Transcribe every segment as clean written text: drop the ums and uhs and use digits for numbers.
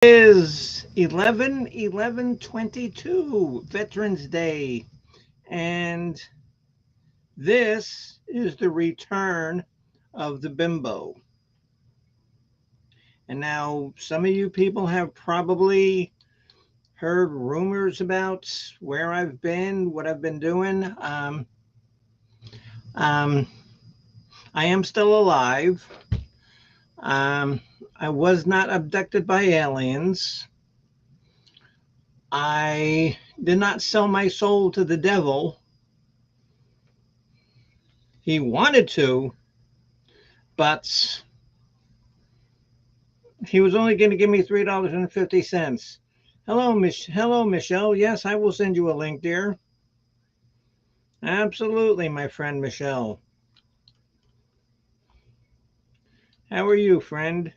Is 11/11/22, Veterans Day, and this is the return of the bimbo. And now some of you people have probably heard rumors about where I've been, what I've been doing. Um, I am still alive. Um, I was not abducted by aliens. I did not sell my soul to the devil. He wanted to, but he was only going to give me $3.50. Hello, Michelle. Yes, I will send you a link, dear. Absolutely, my friend Michelle. How are you, friend?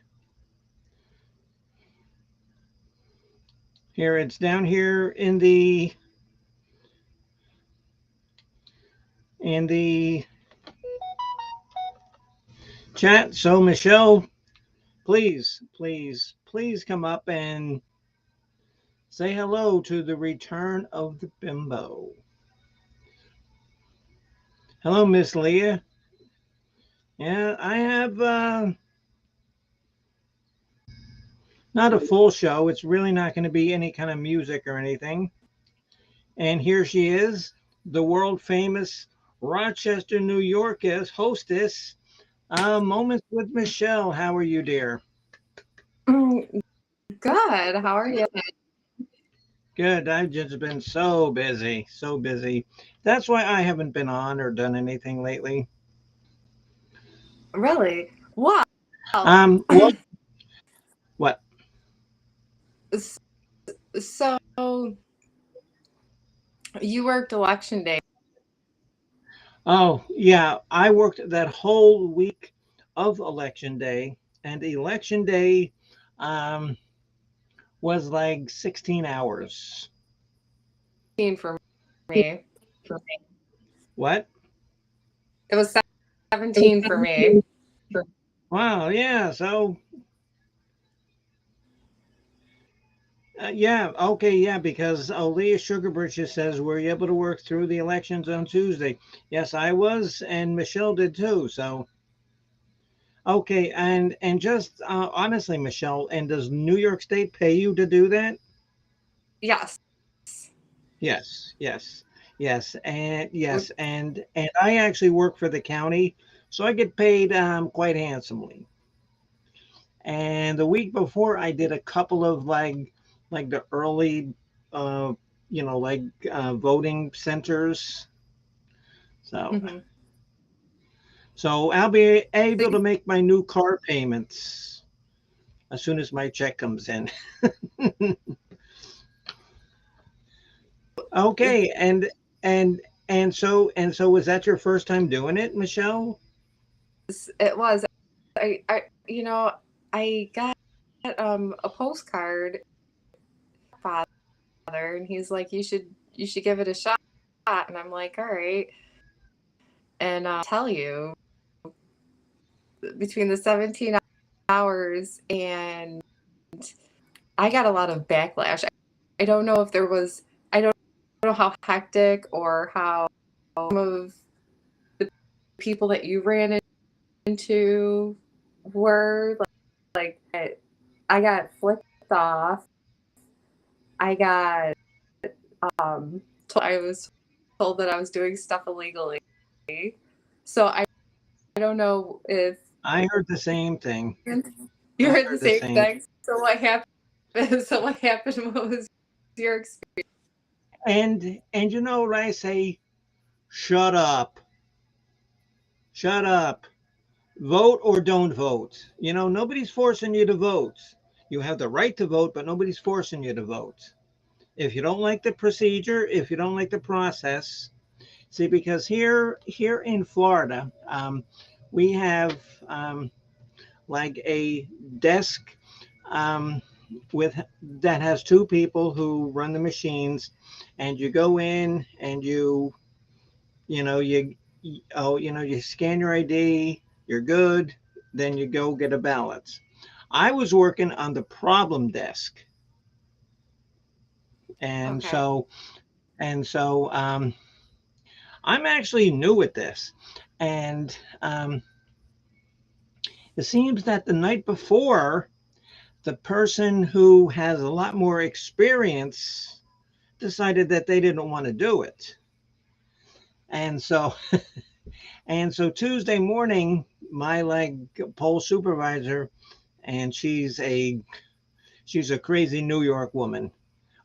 Here, it's down here in the chat. So, Michelle, please come up and say hello to the return of the bimbo. Hello, Miss Leah. Yeah, I have not a full show. It's really not going to be any kind of music or anything. And here she is, the world famous Rochester, New York as hostess. Moments with Michelle. How are you, dear? Mm, Good. How are you? Good. I've just been so busy, so busy. That's why I haven't been on or done anything lately. Really? Wow. Well, what? S- So you worked election day. Oh, yeah. I worked that whole week of election day, and election day um, was like 16 hours. 17 for me. What? It was 17 for me. Wow, yeah. So, yeah, okay, yeah, because Leah Sugarbridge says, were you able to work through the elections on Tuesday? Yes, I was, and Michelle did too. So, okay, and just honestly, Michelle, and does New York State pay you to do that? Yes. Yes, yes, yes, and Would- yes, and I actually work for the county, so I get paid quite handsomely. And the week before, I did a couple of like the early, uh, like voting centers. So mhm. so I'll be So able to make my new car payments as soon as my check comes in. Okay, and so was that your first time doing it, Michelle? it was. I got a postcard father, and he's like, you should give it a shot. And I'm like, all right. And tell you, between the 17 hours and I got a lot of backlash. I don't know if there was, I don't know how hectic or how some of the people that you ran into were. Like I got flipped off. I got I was told that I was doing stuff illegally. So I don't know if I heard the same thing. you I heard the heard the same same. thing. So what happened? So what happened? What was your experience? And you know what I say? Shut up. Shut up. Vote or don't vote. Nobody's forcing you to vote. You have the right to vote, but nobody's forcing you to vote. If you don't like the procedure, if you don't like the process, see, because here in Florida, we have like a desk um, with that has two people who run the machines, and you go in and you know you you scan your ID, you're good, then you go get a ballot. I was working on the problem desk, and Okay. so and so I'm actually new at this, and it seems that the night before, the person who has a lot more experience decided that they didn't want to do it, and so Tuesday morning, my like poll supervisor, and she's a crazy New York woman.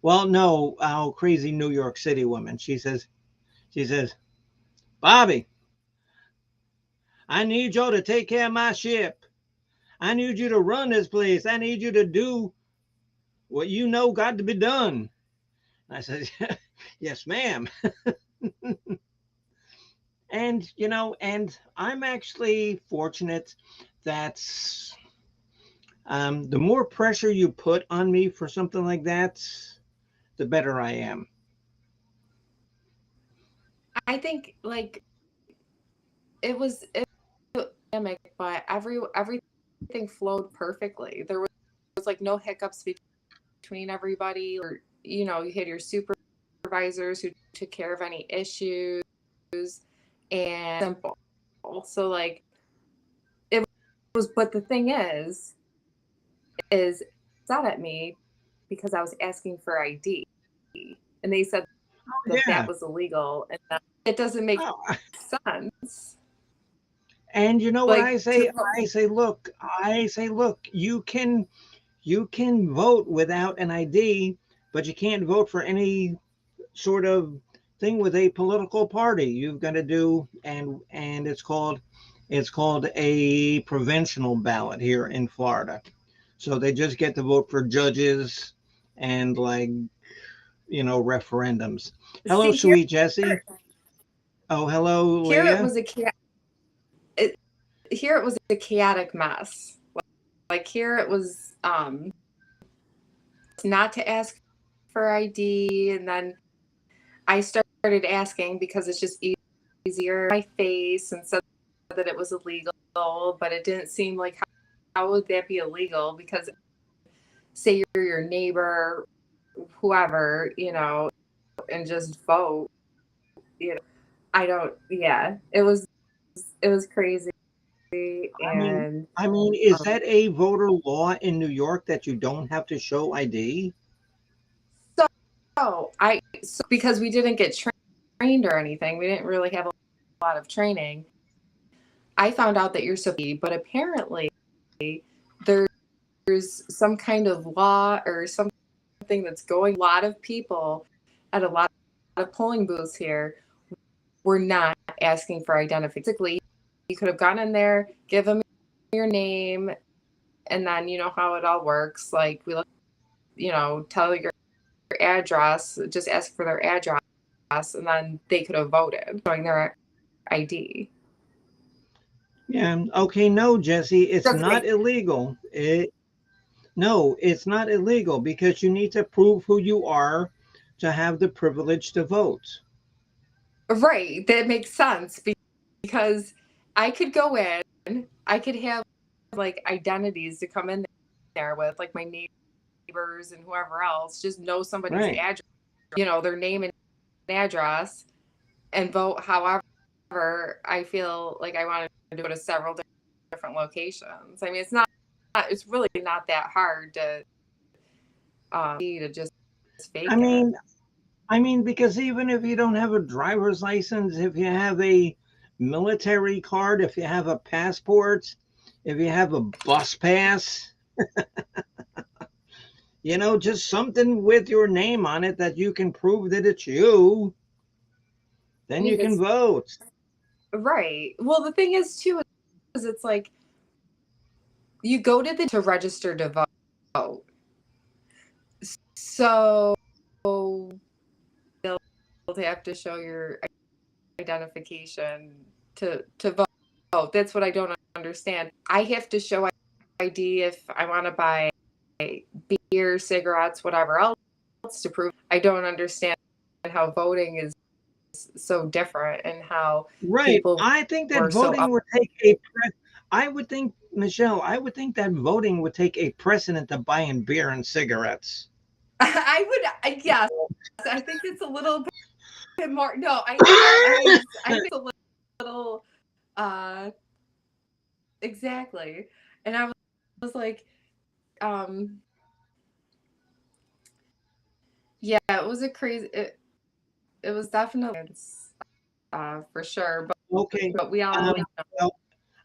Well, no, crazy New York City woman. She says, Bobby, I need you to take care of my ship. I need you to run this place. I need you to do what you know got to be done. I said, yes, ma'am. And I'm actually fortunate that the more pressure you put on me for something like that, the better I am. I think like it was dynamic, but everything flowed perfectly. There was like no hiccups between everybody, or you had your supervisors who took care of any issues, and simple. So like it was, but the thing is set at me because I was asking for ID, and they said Oh, that that yeah. was illegal, and that it doesn't make Oh, sense. and you know what Like I to say? I say, look, you can vote without an ID, but you can't vote for any sort of thing with a political party. You've got to do, and it's called a provincial ballot here in Florida. So they just get to vote for judges and referendums. Hello, see here. sweet Jessie. Oh, hello, Here it Leah. was it, here it was a chaotic mess. Like here it was not to ask for ID, and then I started asking because it's just easier my face, and said that it was illegal, but it didn't seem like how would that be illegal, because say you're your neighbor, whoever, and just vote, you know. I don't, yeah, it was crazy. I mean, And is that a voter law in New York that you don't have to show ID? because we didn't get trained or anything, we didn't really have a lot of training. I found out that you're supposed to be, but apparently there's some kind of law or something that's going. A lot of people at a lot of polling booths here were not asking for identification. Basically, you could have gone in there, give them your name, and then you know how it all works. Like we look, tell your address, just ask for their address, and then they could have voted, showing their ID. Yeah. Okay. No, Jesse, it's Doesn't not make illegal. No, it's not illegal because you need to prove who you are to have the privilege to vote. right. That makes sense because I could go in, I could have like identities to come in there with, like my neighbors and whoever else, just know somebody's Right. address, their name and address, and vote however I feel like I want to go to several different locations. I mean, it's really not that hard to just I fake it. mean, because even if you don't have a driver's license, if you have a military card, if you have a passport, if you have a bus pass, just something with your name on it that you can prove that it's you, then you can It's vote. right. Well, the thing is too is it's like you go to the to register to vote. So you'll have to show your identification to vote. That's what I don't understand. I have to show ID if I want to buy beer, cigarettes, whatever else to prove. I don't understand how voting is so different, and how Right. people I think that were so voting up. would take a I would think, Michelle, I would think that voting would take a precedent to buying beer and cigarettes. I would, yes, I think it's a little bit more. No, I think it's a little, uh, exactly. And I was like, um, yeah, it was a crazy. It was definitely, for sure. Okay. But we Um, all,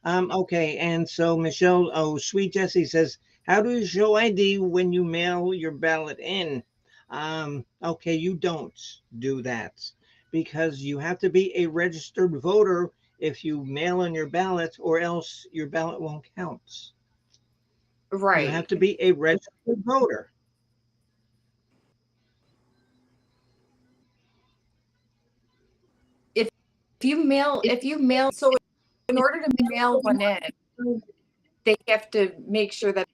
well, okay. And so Michelle, oh, Sweet Jessie says, how do you show ID when you mail your ballot in? Okay, you don't do that because you have to be a registered voter if you mail in your ballot, or else your ballot won't count. You have right. to be a registered voter. If if you mail, so in order to mail one in, they have to make sure that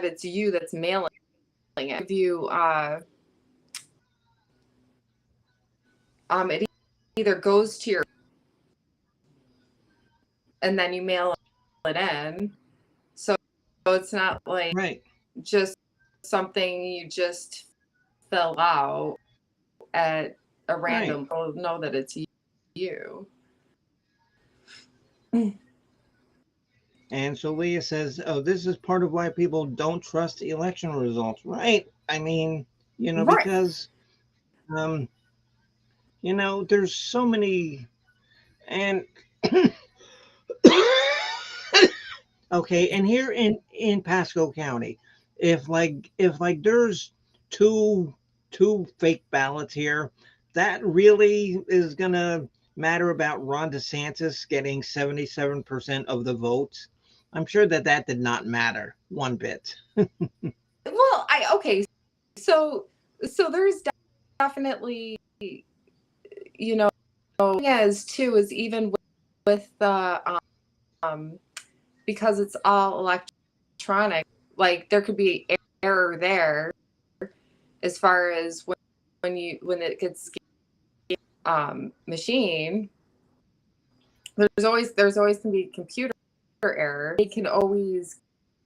it's you that's mailing it. If you, it either goes to your, and then you mail it in. So it's not like Right, just something you just fill out at a right. random. They'll know that it's you. And so Leah says, oh, this is part of why people don't trust election results. Right. I mean, Right. because, um, there's so many, and okay, and here in Pasco County, if there's two two fake ballots here, that really is gonna matter about Ron DeSantis getting 77% of the votes. I'm sure that did not matter one bit. Well, okay. So there's definitely, you know, as too is even with the, um because it's all electronic, like there could be error there as far as when it gets machine. There's always can be computer error. They can always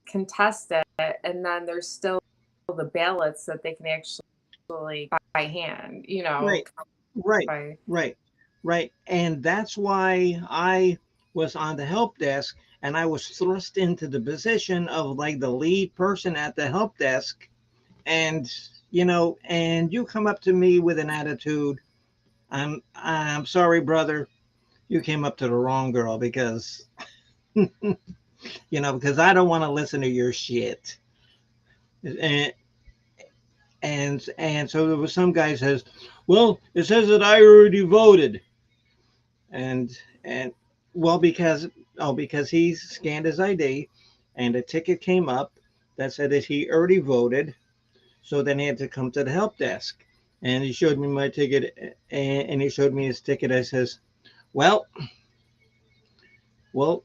contest it, and then there's still the ballots that they can actually by hand, Right, right, by. right, right. And that's why I was on the help desk and I was thrust into the position of like the lead person at the help desk. And, and you come up to me with an attitude. I'm sorry, brother. You came up to the wrong girl because, because I don't want to listen to your shit. And, and so there was some guy says, well, it says that I already voted. And well, because he scanned his ID and a ticket came up that said that he already voted. So then he had to come to the help desk and he showed me my ticket, and he showed me his ticket. I says, well, well,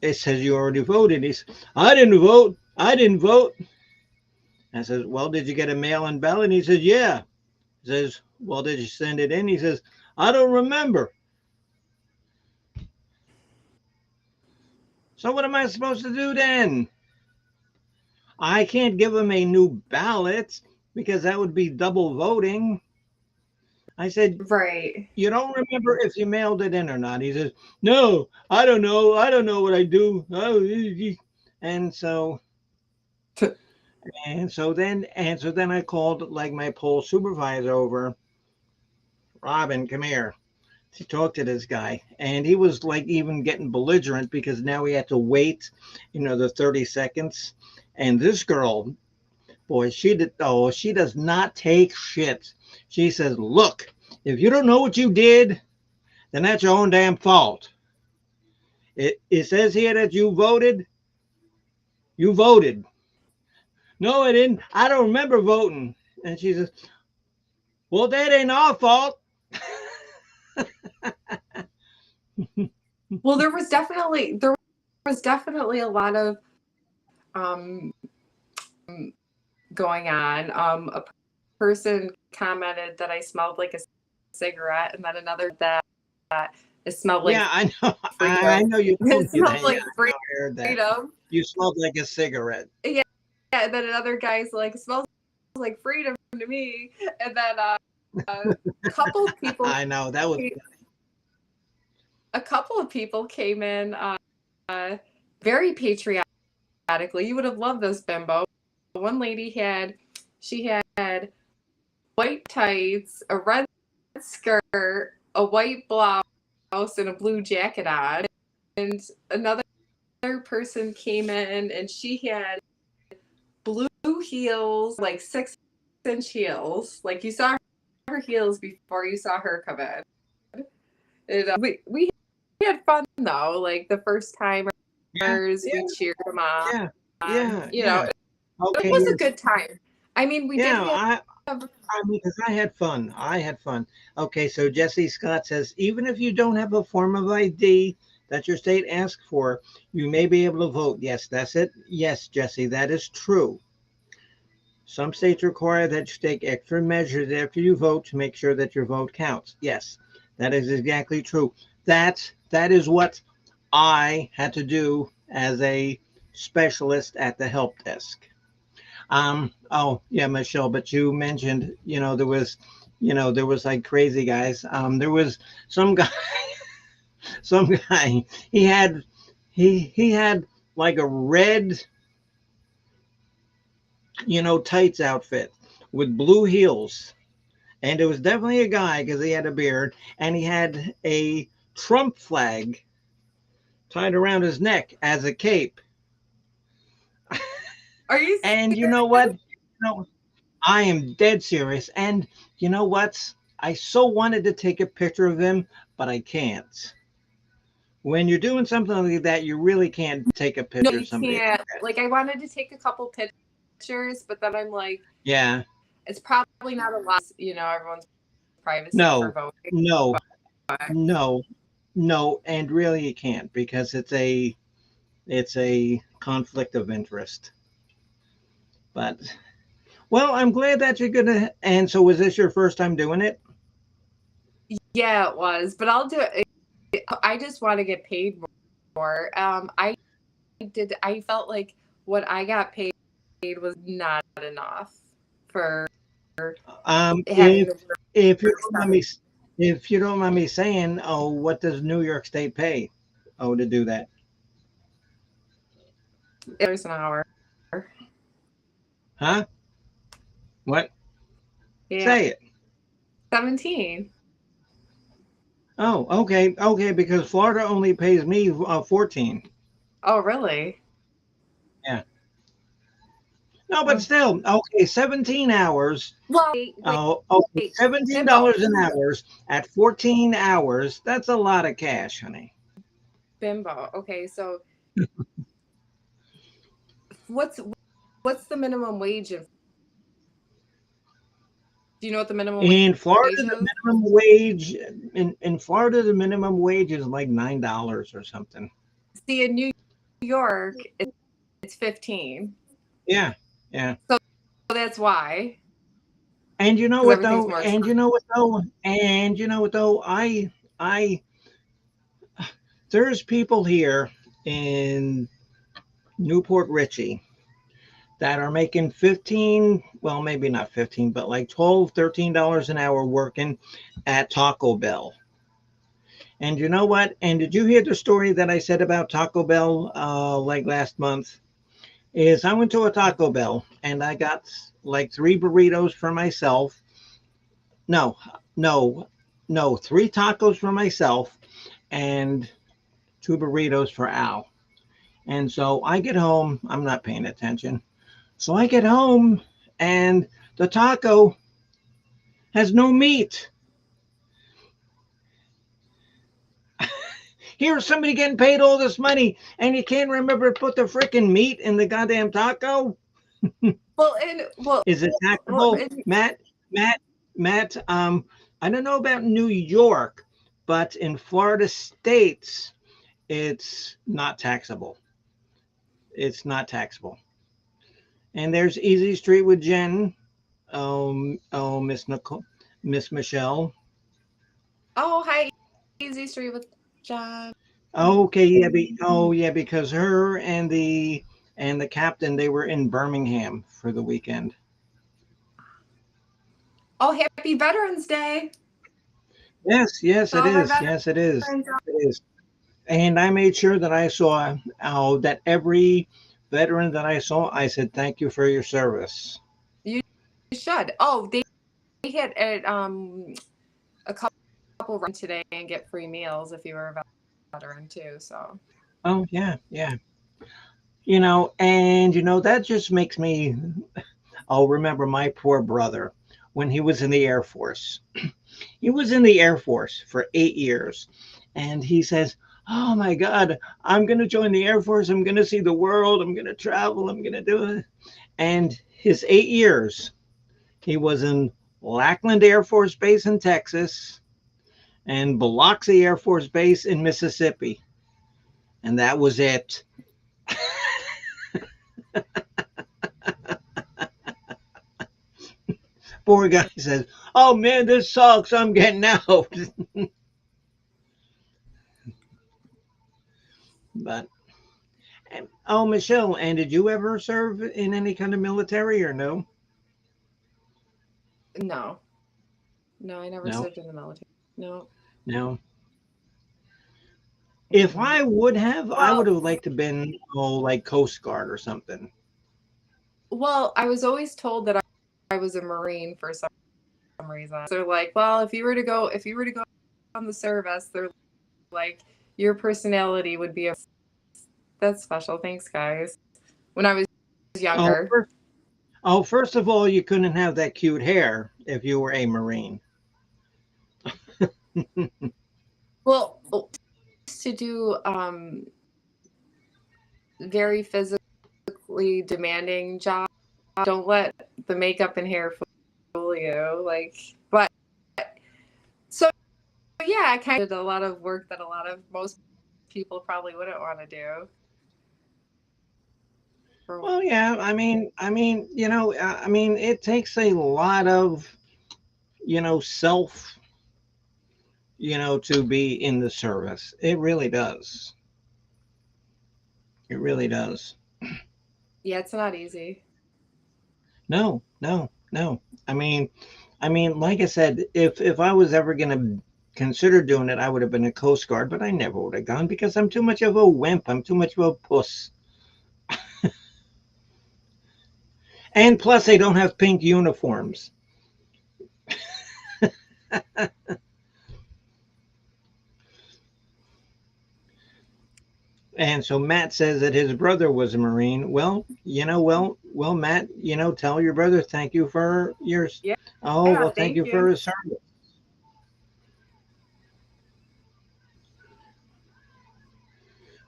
it says you already voted. He says, I didn't vote. I didn't vote. I says, well, did you get a mail-in ballot? And he says, yeah. He says, well, did you send it in? He says, I don't remember. So what am I supposed to do then? I can't give him a new ballot because that would be double voting. I said, Right. you don't remember if you mailed it in or not? He says, no, I don't know. I don't know what I do. Oh, and so and so then I called like my poll supervisor over. Robin, come here. To talk to this guy, and he was like even getting belligerent because now he had to wait, the 30 seconds. And this girl, boy, she does not take shit. She says, look, if you don't know what you did, then that's your own damn fault. It says here that you voted. You voted. No, I didn't. I don't remember voting. And she says, well, that ain't our fault. Well, there was definitely a lot of um going on. A person commented that I smelled like a cigarette, and then another that It smelled like Yeah, I know. I freedom. know you told It me smelled that. Yeah, like I know. I heard that. freedom. You smelled like a cigarette. Yeah, yeah. And then another guy's like, it smells like freedom to me. And then a couple of people, I know that was. a couple of people came in very patriotically. You would have loved this bimbo. One lady she had white tights, a red skirt, a white blouse, and a blue jacket on. And another person came in and she had blue heels, like 6-inch heels. Like you saw her heels before you saw her come in. And, we had fun though. Like the first timers, Yeah, we yeah, cheered them on. yeah, yeah, You know, yeah. it Okay, was a yes. good time. I mean, we did Yeah, have. I mean, because I had fun. I had fun. Okay, so Jesse Scott says, even if you don't have a form of ID that your state asks for, you may be able to vote. Yes, that's it. Yes, Jesse, that is true. Some states require that you take extra measures after you vote to make sure that your vote counts. Yes, that is exactly true. That is what I had to do as a specialist at the help desk. Oh yeah, Michelle, but you mentioned, there was like crazy guys. There was some guy, some guy, he had, he had like a red, tights outfit with blue heels. And it was definitely a guy because he had a beard and he had a Trump flag tied around his neck as a cape. Are you And you serious? know what? I am dead serious. And you know what? I so wanted to take a picture of him, but I can't. When you're doing something like that, you really can't take a No, picture of you somebody can't. like that. Like I wanted to take a couple pictures, but then I'm like, Yeah. it's probably not allowed. Everyone's privacy for No, voting. no, But no, no, and really you can't because it's a conflict of interest. But well, I'm glad that you're gonna. And so, was this your first time doing it? yeah, it was. But I'll do it. I just want to get paid more. I felt like what I got paid was not enough for having If to work if you for don't mind me, if you don't mind me saying, oh, what does New York State pay? Oh, to do that, $7 an hour. huh? What? Yeah, Say it. 17. Oh, okay, okay. Because Florida only pays me 14. Oh, really? Yeah. No, but Oh. still, okay, 17 hours. Well, wait, Oh, okay, wait. Bimbo, $17 an hour at 14 hours. That's a lot of cash, honey. bimbo. Okay, so what's what's the minimum wage in? Do you know what the minimum In Florida, wage the is? minimum wage in Florida, the minimum wage is like $9 or something. See, in New York, it's 15. Yeah, yeah. So that's why, And you know because what everything's though? more And expensive. you know what though? And you know what though? I there's people here in Newport Richie that are making 15, well, maybe not 15, but like 12, $13 an hour working at Taco Bell. And you know what? And did you hear the story that I said about Taco Bell like last month? Is I went to a Taco Bell and I got like three burritos for myself. No, no, no, three tacos for myself and two burritos for Al. And so I get home, I'm not paying attention. So I get home and the taco has no meat. Here's somebody getting paid all this money and you can't remember to put the freaking meat in the goddamn taco? Well, and well, Is it well, taxable? and Matt, Matt, I don't know about New York, but in Florida states, it's not taxable. It's not taxable. And there's Easy Street with Jen. Oh, Miss Nicole, Miss Michelle. oh, hi, Easy Street with John. Okay, yeah, yeah, because her and the captain, they were in Birmingham for the weekend. Oh, happy Veterans Day Yes, yes, to it all my is. veterans. Yes, it is. It is. And I made sure that I saw that every veteran that I saw, I said thank you for your service. You should. Oh, they hit at a couple run today and get free meals if you were a veteran too. So Oh yeah, yeah. And that just makes me. I'll remember my poor brother when he was in the Air Force. He was in the Air Force for 8 years, and he says, "Oh my God, I'm going to join the Air Force. I'm going to see the world. I'm going to travel. I'm going to do it." And his 8 years, he was in Lackland Air Force Base in Texas and Biloxi Air Force Base in Mississippi, and that was it. Poor guy says, "Oh man, this sucks. I'm getting out." But oh, Michelle, and did you ever serve in any kind of military or no? no, no, I never No, served in the military. No. no. If Mm-mm. I would have, I would Well, have liked to been like Coast Guard or something. I was always told that I was a Marine for some reason. They're like, well, if you were to go on the service, they're like, your personality would be a that's special. Thanks, guys. When I was Oh, younger. first of all, you couldn't have that cute hair if you were a Marine. Well, to do very physically demanding job. Don't let the makeup and hair fool you. But so yeah, I kind of did a lot of work that a lot of most people probably wouldn't want to do. For, Well, yeah, it takes a lot of, self, to be in the service. It really does. It really does. yeah, it's not easy. No, no, no. I mean, like I said, if I was ever gonna consider doing it, I would have been a Coast Guard, but I never would have gone because I'm too much of a wimp. I'm too much of a puss. And plus, they don't have pink uniforms. And so Matt says that his brother was a Marine. Well, Matt, tell your brother thank you for yours. Yeah, Oh, well, thank thank you for you. his service.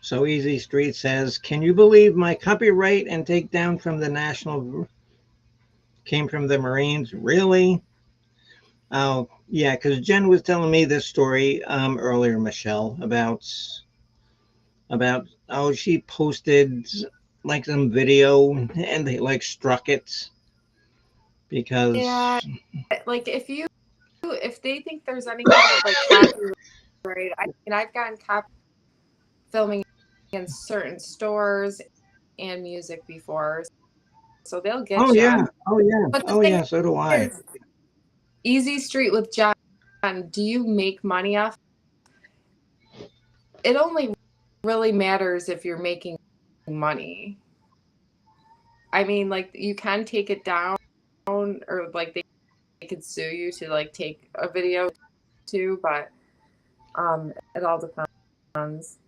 So Easy Street says, "Can you believe my copyright and takedown from the National came from the Marines? Really?" Oh, yeah, because Jen was telling me this story earlier, Michelle, about she posted like some video and they like struck it Yeah, because like if they think there's any kind of like copyright, I mean, I've gotten copy filming in certain stores and music before, so they'll oh get you. yeah, oh yeah, But the oh thing yeah, so do I. is, Easy Street with John, do you make money off? It only really matters if you're making money. I mean, like you can take it down, or like they could sue you to like take a video too, but it all depends.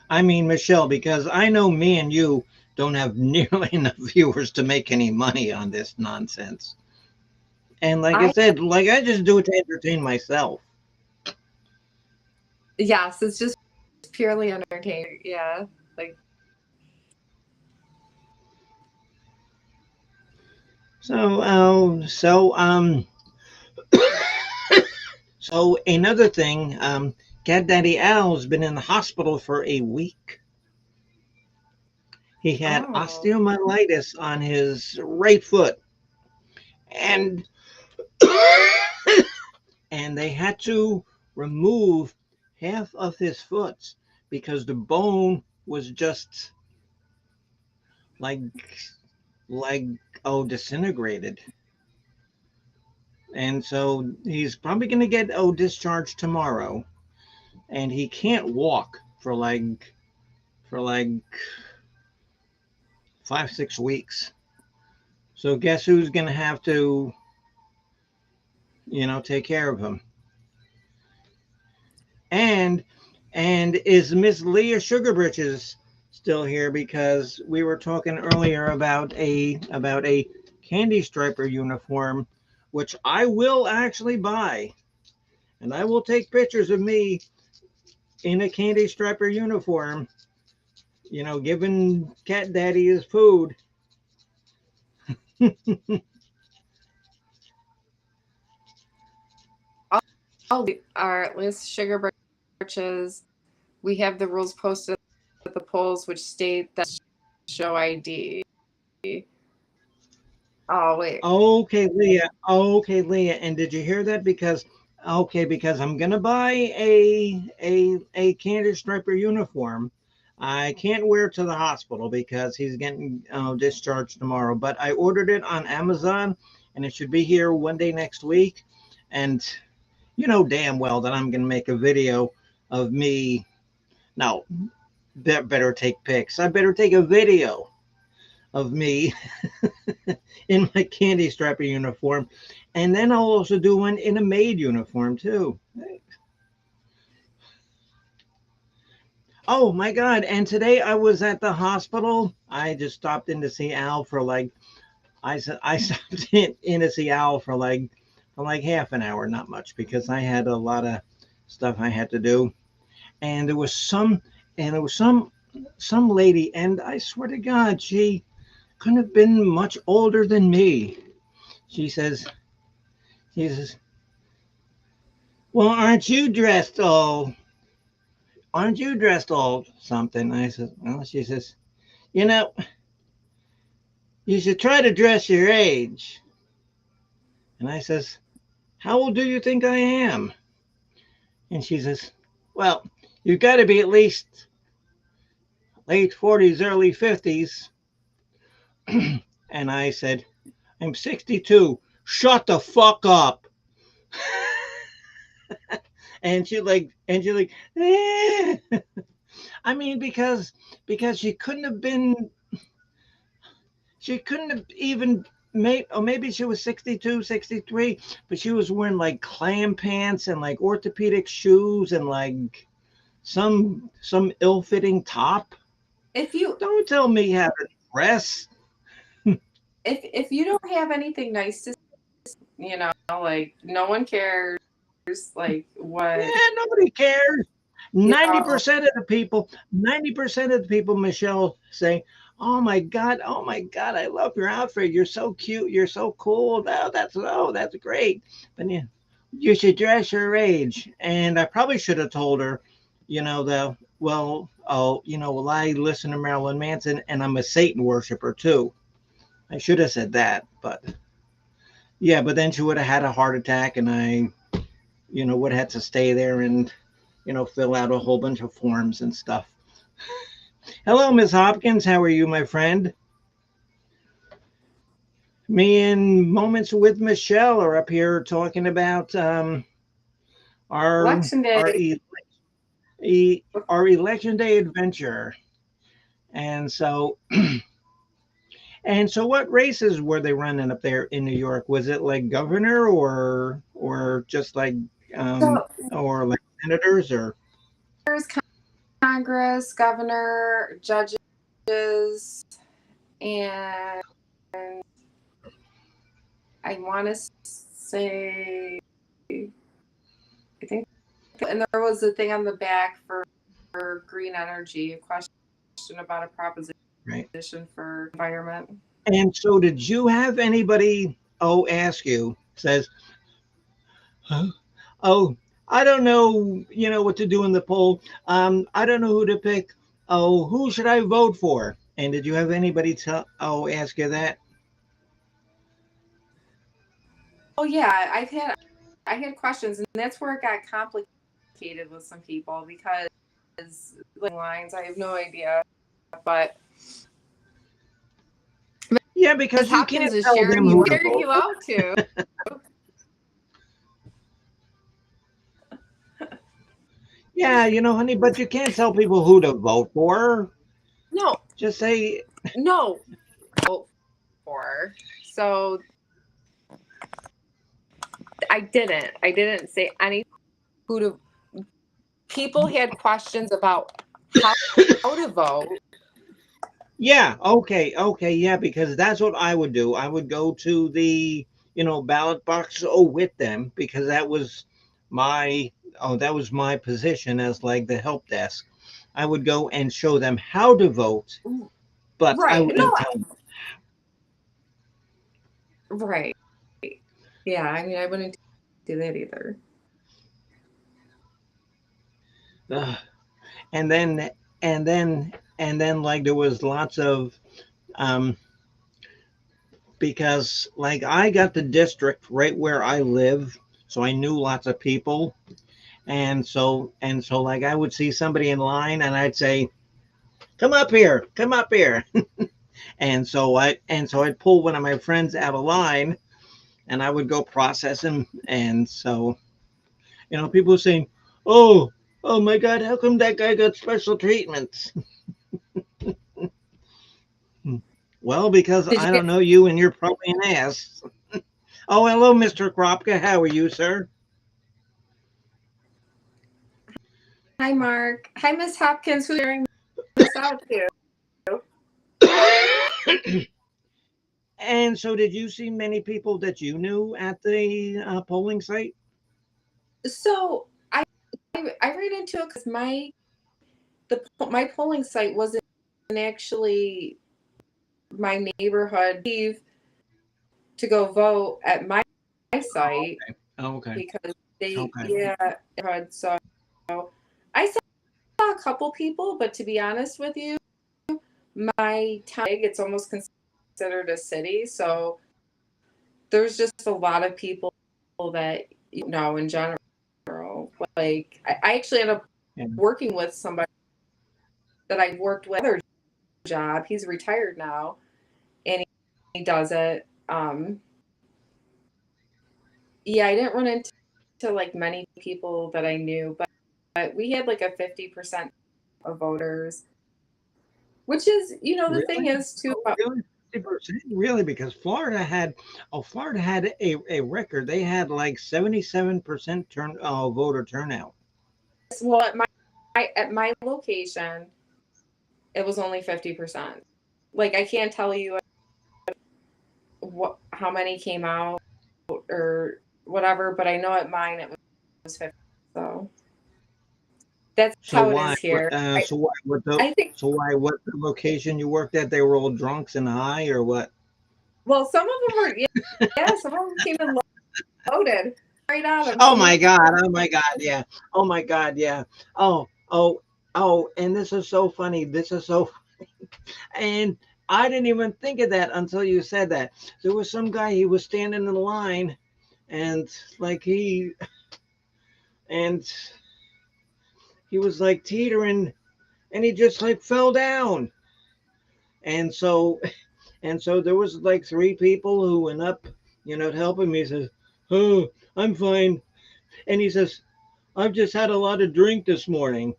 I mean, Michelle, because I know me and you don't have nearly enough viewers to make any money on this nonsense. And like I I said, like I just do it to entertain myself. Yes, it's just purely entertaining. Yeah, like So, so another thing, Cat Daddy Al's been in the hospital for a week. He had oh osteomyelitis on his right foot, and and they had to remove half of his foot because the bone was just like like disintegrated. And so he's probably going to get discharged tomorrow, and he can't walk for like 5 6 weeks. So guess who's going to have to take care of him? And is Miss Leah Sugarbritches still here? Because we were talking earlier about a candy striper uniform, which I will actually buy, and I will take pictures of me in a candy striper uniform, giving cat daddy his food. All our list sugar britches. We have the rules posted at the polls, which state that show ID. Oh wait. Okay, Leah. Okay, Leah. And did you hear that? Because I'm gonna buy a candy striper uniform. I can't wear it to the hospital because he's getting discharged tomorrow. But I ordered it on Amazon, and it should be here one day next week. And you know damn well that I'm gonna make a video of me. No, better take pics. I better take a video of me in my candy strapper uniform. And then I'll also do one in a maid uniform too. Oh my God. And today I was at the hospital. I just stopped in to see Al for I stopped in to see Al for like half an hour, not much, because I had a lot of stuff I had to do. And there was some lady, and I swear to God, she couldn't have been much older than me. She says, he says, well, aren't you dressed all something? I said, well, she says, you know, you should try to dress your age. And I says, how old do you think I am? And she says, well, you've got to be at least late 40s, early 50s. And I said, I'm 62. Shut the fuck up. And she like, eh. I mean, because she couldn't have even made, or maybe she was 62, 63, but she was wearing like clam pants and like orthopedic shoes and like some ill-fitting top. If you Don't tell me how to dress. if you don't have anything nice to, like no one cares. Like what? Yeah, nobody cares. You 90% of the people, 90% of the people, Michelle, say, oh my God, I love your outfit. You're so cute. You're so cool. That's great. But yeah, you should dress your age. And I probably should have told her, well, I listen to Marilyn Manson and I'm a Satan worshiper too. I should have said that, but yeah, but then she would have had a heart attack and I, would have had to stay there and, fill out a whole bunch of forms and stuff. Hello, Miss Hopkins. How are you, my friend? Me and Moments with Michelle are up here talking about our election day. our our election day adventure. And so what races were they running up there in New York? Was it like governor or just like So or like senators or there's Congress, governor, judges, and I want to say, I think, and there was a thing on the back for green energy, a question about a proposition right? for environment. And so did you have anybody ask you, says, huh? Oh, I don't know, what to do in the poll. I don't know who to pick. Oh, who should I vote for? And did you have anybody ask you that? Oh yeah, I had questions, and that's where it got complicated communicated with some people because like lines, I have no idea. But Yeah, Ms. because you Hopkins can't is tell them who to sharing vote. you out to. Yeah, honey, but you can't tell people who to vote for. No, Just say, no, vote for. So I didn't say any who to. People had questions about how to vote. yeah, okay, okay, yeah, because that's what I would do. I would go to the, ballot box with them because my, that was my position as like the help desk. I would go and show them how to vote, but I Right. No, wouldn't tell right. Yeah, I mean, I wouldn't do that either. them. And then, and then, like there was lots of, um, because like I got the district right where I live, so I knew lots of people. And so like I would see somebody in line and I'd say, come up here, come up here. And so I'd pull one of my friends out of line and I would go process him. And so people were saying, oh, oh my God, how come that guy got special treatment? Well, because Did you I don't get? know you and you're probably an ass. Oh, hello, Mr. Kropka. How are you, sir? Hi, Mark. Hi, Miss Hopkins. Who's sharing this out to? And so, did you see many people that you knew at the polling site? So I ran into it because my polling site wasn't actually my neighborhood. Leave to go vote at my site Okay. because they Okay. yeah neighborhood. So I saw a couple people, but to be honest with you, my town it's almost considered a city, so there's just a lot of people that you know in general. Like I actually ended up Yeah. working with somebody that I worked with other job. He's retired now, and he does it. Yeah, I didn't run into like many people that I knew, but we had like a 50% of voters, which is the thing Really? is too. Oh, really? 50%? Really? Because Florida had a record. They had like 77% voter turnout. Well, at my location, it was only 50%. Like I can't tell you what how many came out or whatever, but I know at mine it was 50. So that's So how it why? is here. So why? I think So why? What the location you worked at? They were all drunks and high, or what? well, some of them were yeah, some of them came in loaded right on them. Oh Some of my God! Oh my God! Yeah! Oh my God! Yeah! Oh! Oh! Oh! And this is so funny. This is so. And I didn't even think of that until you said that. There was some guy. He was standing in line, and like and he was like teetering, and he just like fell down. And so there was like three people who went up, to help him. He says, "Oh, I'm fine." And he says, "I've just had a lot of drink this morning."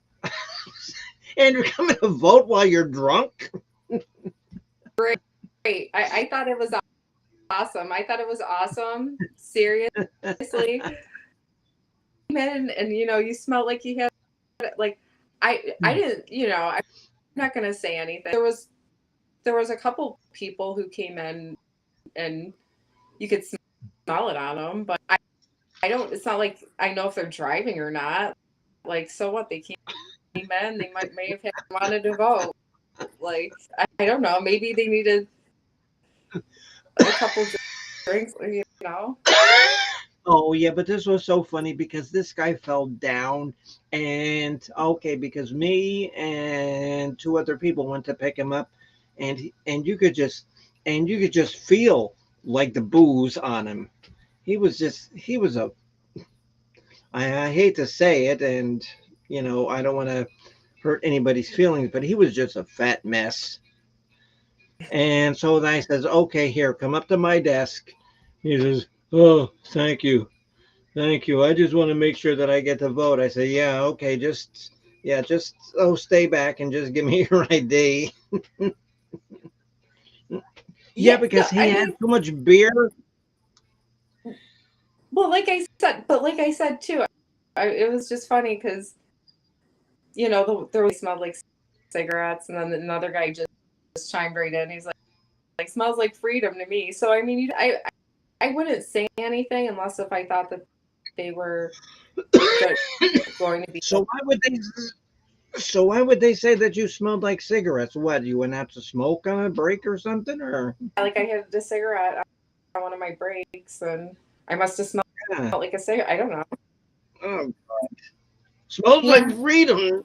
And you're coming to vote while you're drunk? great. I thought it was awesome. I thought it was awesome. Seriously, man, and you smelled like you had like I didn't. I'm not gonna say anything. There was a couple people who came in and you could smell it on them, but I don't. It's not like I know if they're driving or not. Like so what? They came in. They may have wanted to vote. Like I don't know. Maybe they needed a couple drinks. Oh yeah, but this was so funny because this guy fell down, and okay, because me and two other people went to pick him up, and you could just feel like the booze on him. He was I hate to say it, and I don't want to hurt anybody's feelings, but he was just a fat mess. And so I says, okay, here, come up to my desk. He says, oh, thank you. Thank you. I just want to make sure that I get to vote. I say, yeah, okay, just stay back and just give me your ID. Yeah, Yeah, no, because he I had mean, so much beer. well, like I said too, it was just funny because there was smelled like cigarettes, and then another guy just chimed right in. He's like smells like freedom to me. So I mean, I wouldn't say anything unless if I thought that they were go- going to be So why would they say that you smelled like cigarettes? What, you went out to smoke on a break or something, or like I had a cigarette on one of my breaks, and I must have smelled yeah. like a cigarette. I don't know. Oh, smells like Yeah. freedom.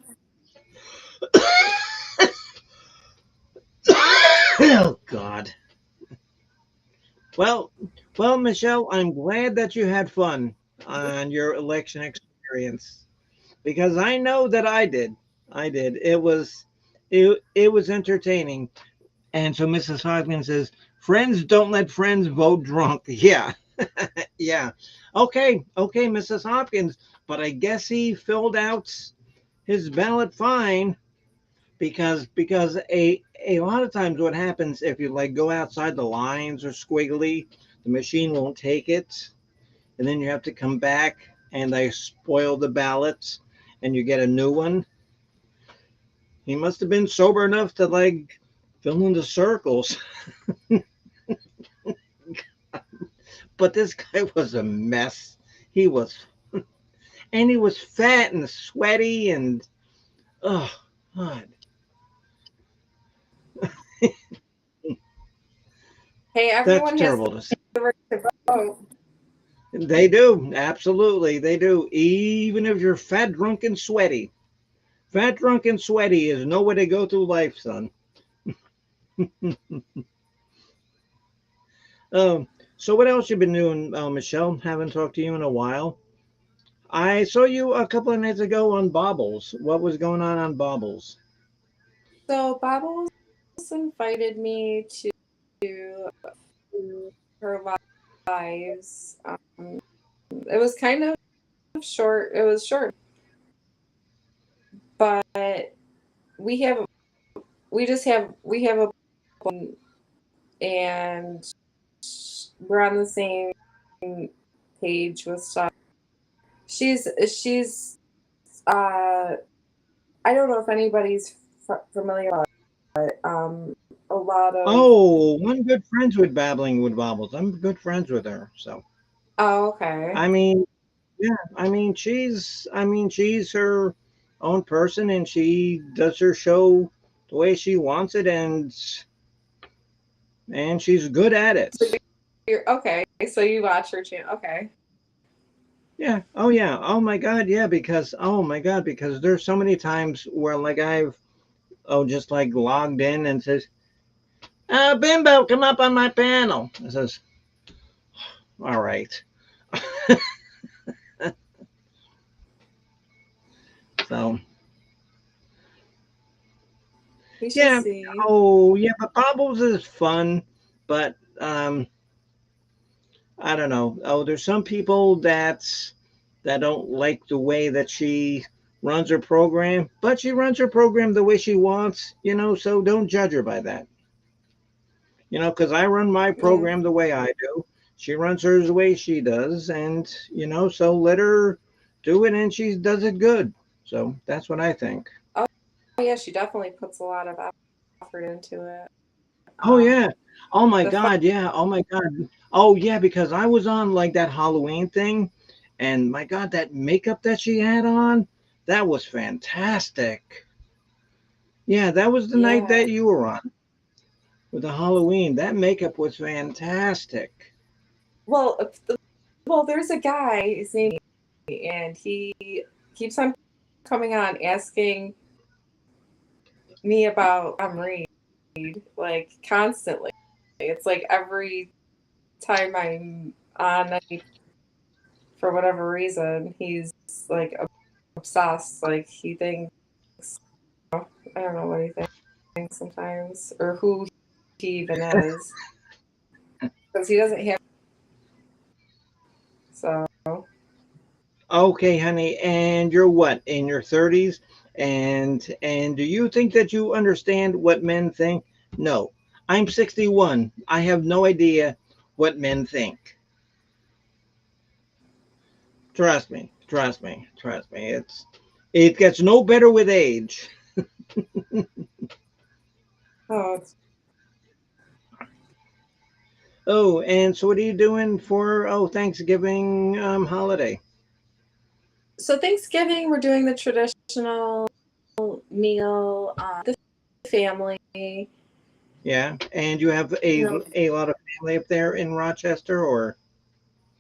Oh God. Well, well, Michelle, I'm glad that you had fun on your election experience because I know that I did. I did. It was entertaining. And so Mrs. Hodgman says, "Friends don't let friends vote drunk." Yeah, yeah. Okay, Mrs. Hopkins. But I guess he filled out his ballot fine because a lot of times what happens if you like go outside the lines or squiggly, the machine won't take it, and then you have to come back and they spoil the ballots and you get a new one. He must have been sober enough to like fill in the circles. But this guy was a mess. He was, and he was fat and sweaty and oh God, Hey, that's everyone has terrible to see. the right to vote. They do, absolutely, they do. Even if you're fat, drunk, and sweaty, fat, drunk, and sweaty is no way to go through life, son. Um, so what else you been doing, Michelle? Haven't talked to you in a while. I saw you a couple of nights ago on Bobbles. What was going on Bobbles? So Bobbles invited me to her lives. It was kind of short. It was short, but we have we have a and we're on the same page with stuff. She's uh I don't know if anybody's familiar, but a lot of Oh, I'm good friends with Babbling with Bobbles. I'm good friends with her. So oh, okay. I mean, yeah, I mean she's her own person and she does her show the way she wants it and she's good at So it. you're okay. So you watch her channel. Okay. Yeah. Oh yeah. Oh my God. Yeah. Because oh my God. Because there's so many times where like I've just like logged in and says, Bimbo, come up on my panel. I says, all right. So We shall yeah. see. Oh yeah. But Bobbles is fun, but I don't know. Oh, there's some people that don't like the way that she runs her program, but she runs her program the way she wants. So don't judge her by that. Because I run my Yeah. program the way I do. She runs hers the way she does, and so let her do it, and she does it good. So that's what I think. Oh yeah, she definitely puts a lot of effort into it. Oh yeah. Oh my The fun. God. Yeah. Oh my God. Oh yeah. Because I was on like that Halloween thing, and my God, that makeup that she had on, that was fantastic. Yeah, that was the night Yeah. that you were on with the Halloween. That makeup was fantastic. Well, well, there's a guy. His name and he keeps on coming on asking me about Reed like constantly. It's like every time I'm on any for whatever reason. He's like obsessed. Like he thinks, I don't know what he thinks sometimes, or who he even is, because he doesn't have. So Okay, honey, and you're what, in your 30s? And do you think that you understand what men think? No. I'm 61. I have no idea what men think. Trust me. Trust me. Trust me. It gets no better with age. oh, Oh, and so what are you doing for Thanksgiving holiday? so Thanksgiving we're doing the traditional meal. The family, Yeah. And you have you know, a lot of family up there in Rochester or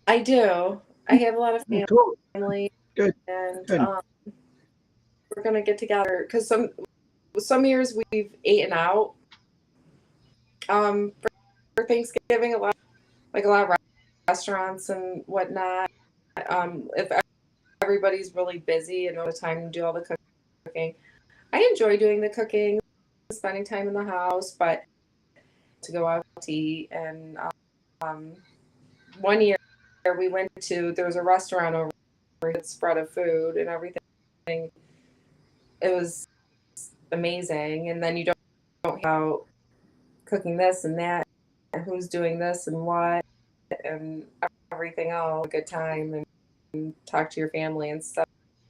I do. I have a lot of cool. family, Good. and Good. we're gonna get together because some years we've eaten out for Thanksgiving. A lot of restaurants and whatnot. If everybody's really busy and don't have time to do all the cooking, I enjoy doing the cooking, spending time in the house, but to go out to eat. And um, one year we went to there was a restaurant over that spread of food and everything. It was amazing, and then you don't about cooking this and that, and who's doing this and what, and everything else. A good time and talk to your family instead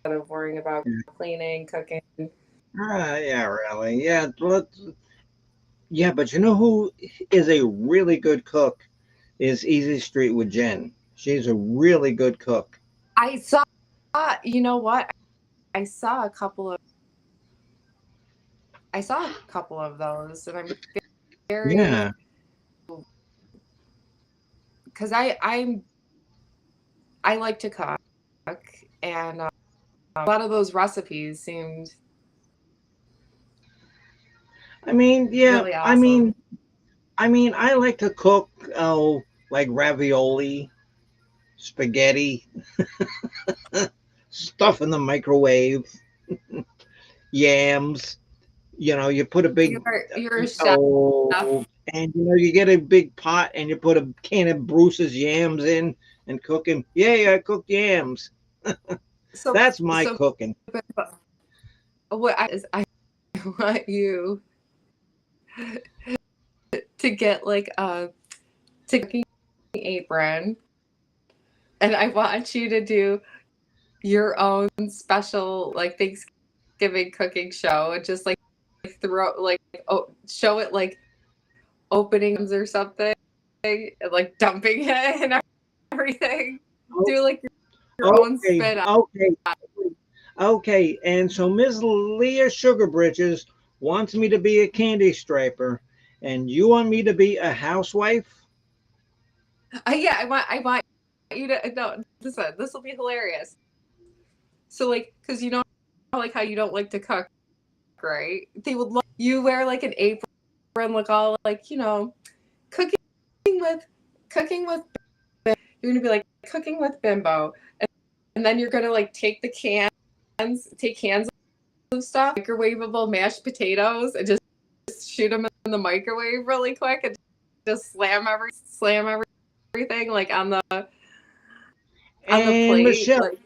of worrying about cleaning, cooking. Yeah, really. Yeah, but you know who is a really good cook is Easy Street with Jen. She's a really good cook. I saw, you know what? I saw a couple of I saw a couple of those, and I'm very Yeah. because I like to cook, and a lot of those recipes seemed I mean, yeah, really I awesome. mean, I like to cook like ravioli, spaghetti, stuff in the microwave, yams. You put a big You're a chef. oh, and you get a big pot and you put a can of Bruce's yams in and cook them. Yeah, I cooked yams. So That's my so cooking. what I want you to get like a to cooking apron, and I want you to do your own special like Thanksgiving cooking show, and just like throw like show it like openings or something, and like dumping it and everything. Oh, Do like your own okay, spin on. okay, okay. And so Miss Leah Sugarbridges wants me to be a candy striper, and you want me to be a housewife? Yeah, I want you to no. This will be hilarious. So like, because you know, like how you don't like to cook, right? They would love you wear like an apron, look all like cooking with cooking with. You're gonna be like cooking with Bimbo, and then you're gonna like take cans of stuff, microwavable mashed potatoes, and just shoot them in the microwave really quick, and just slam everything like on the And plate. Michelle, Like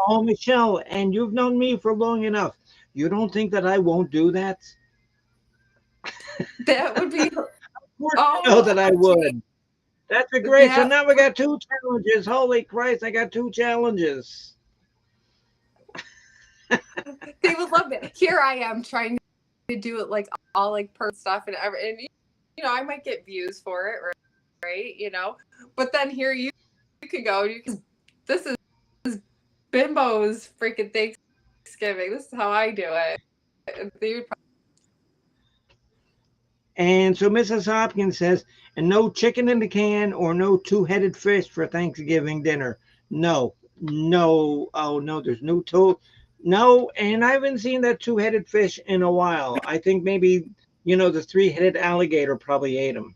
oh Michelle, and you've known me for long enough. You don't think that I won't do that? that would be. Of course, you know that I OMG, would. That's a great. So that now we got two challenges. Holy Christ, I got two challenges. they would love it. Here I am trying to do it like all like per stuff and I might get views for it, right? But then here you can go. This is Bimbo's freaking Thanksgiving. This is how I do it. They would And so Mrs. Hopkins says, and no chicken in the can or no two-headed fish for Thanksgiving dinner. No, no, oh no, there's no two. No, and I haven't seen that two-headed fish in a while. I think maybe, the three-headed alligator probably ate them.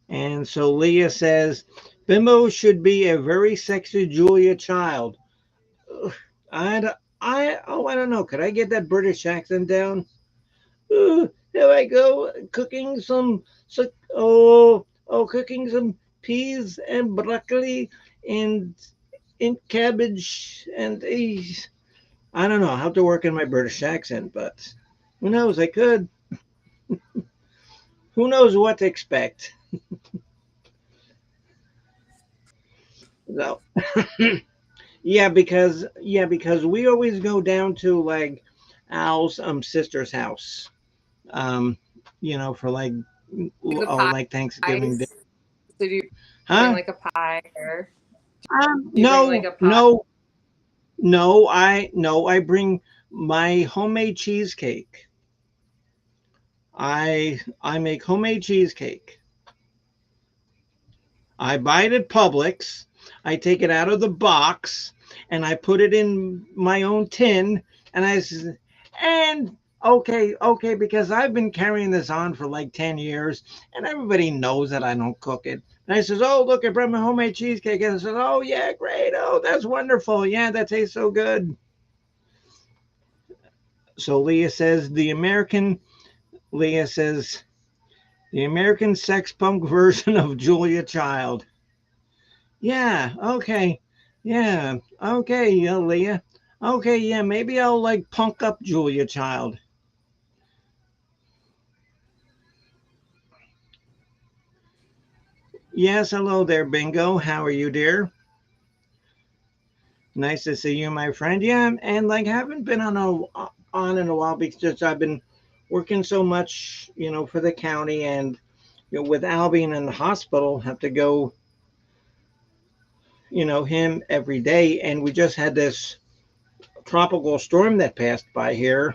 And so Leah says, Bimbo should be a very sexy Julia Child. Ugh, I don't know. Could I get that British accent down? Here I go cooking cooking some peas and broccoli and cabbage and I don't know how to work in my British accent, but who knows? I could. Who knows what to expect? So because we always go down to like Al's sister's house. Um, for like The like Thanksgiving Day. pies. Did you bring Huh? like a pie or do you bring like No, a pie? no, no. I bring my homemade cheesecake. I make homemade cheesecake. I buy it at Publix. I take it out of the box and I put it in my own tin. And and okay, because I've been carrying this on for like 10 years and everybody knows that I don't cook it. And I says, oh, look, I brought my homemade cheesecake. And I says, oh, yeah, great. Oh, that's wonderful. Yeah, that tastes so good. So Leah says, the American sex punk version of Julia Child. Yeah, okay. Yeah, okay, yeah, Leah. Okay, yeah, maybe I'll like punk up Julia Child. Yes, hello there, Bingo. How are you, dear? Nice to see you, my friend. Yeah, and like haven't been on in a while because I've been working so much, for the county and with Al being in the hospital, have to go, him every day. And we just had this tropical storm that passed by here.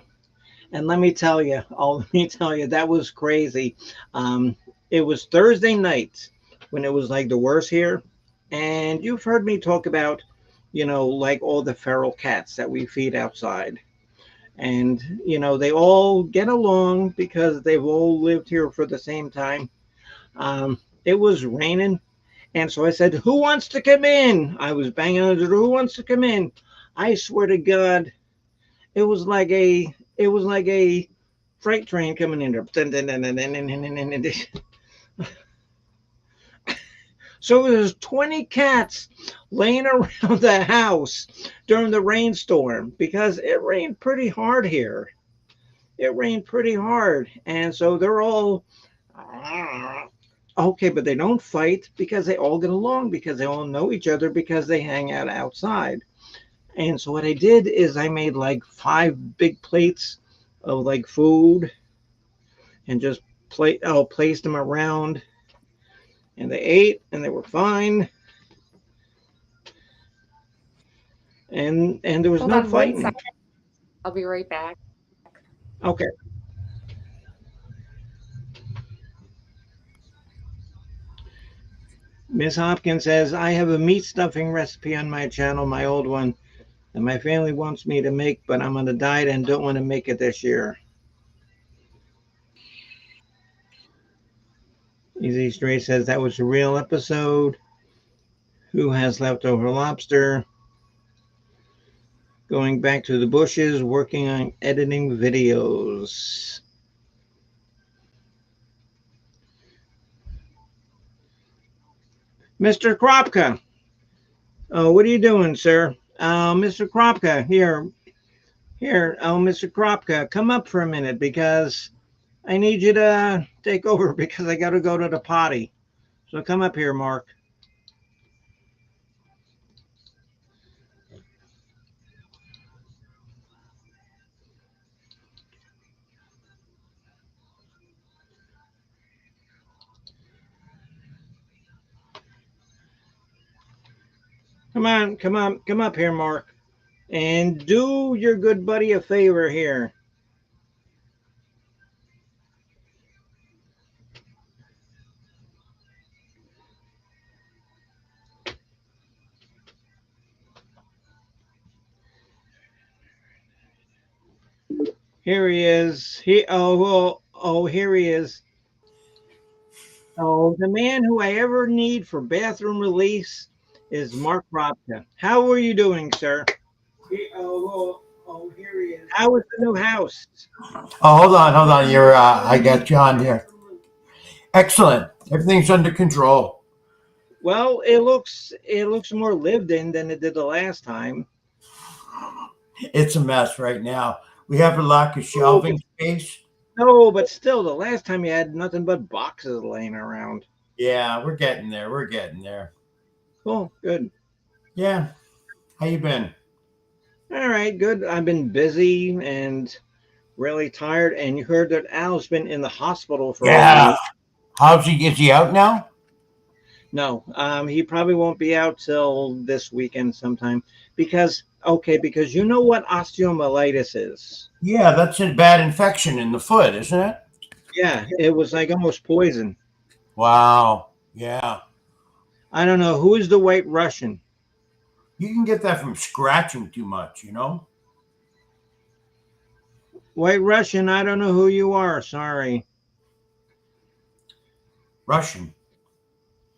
And let me tell you, that was crazy. It was Thursday night when it was like the worst here. And you've heard me talk about, like all the feral cats that we feed outside. And, they all get along because they've all lived here for the same time. It was raining. And so I said, who wants to come in? I was banging on the door. Who wants to come in? I swear to God, it was like a freight train coming in there. So there's 20 cats laying around the house during the rainstorm because it rained pretty hard here. It rained pretty hard. And so they're all okay, but they don't fight because they all get along because they all know each other because they hang out outside. And so what I did is I made like 5 big plates of like food and just placed them around and they ate and they were fine and there was Hold no on one fighting. second. I'll be right back. Okay. Miss Hopkins says I have a meat stuffing recipe on my channel, my old one, that my family wants me to make, but I'm on a diet and don't want to make it this year. Easy Straight says that was a real episode. Who has leftover lobster? Going back to the bushes, working on editing videos. Mr. Kropka, oh, what are you doing, sir? Mr. Kropka, Mr. Kropka, come up for a minute because I need you to take over because I got to go to the potty. So come up here, Mark. Come up here, Mark. And do your good buddy a favor here. Here he is. Here he is. Oh, the man who I ever need for bathroom release is Mark Robka. How are you doing, sir? Here he is. How is the new house? Oh, hold on. You're. I got John here. Excellent. Everything's under control. Well, it looks more lived in than it did the last time. It's a mess right now. We have a lack of Oh, but shelving space. no, but still, the last time you had nothing but boxes laying around. Yeah, we're getting there. We're getting there. Cool, good. Yeah. How you been? All right, good. I've been busy and really tired, and you heard that Al's been in the hospital for a Yeah. week. How's he? Is he out now? No, he probably won't be out till this weekend sometime because you know what osteomyelitis is. Yeah, that's a bad infection in the foot, isn't it? Yeah, it was like almost poison. Wow. Yeah. I don't know who is the White Russian. You can get that from scratching too much, you know? White Russian, I don't know who you are. Sorry. Russian.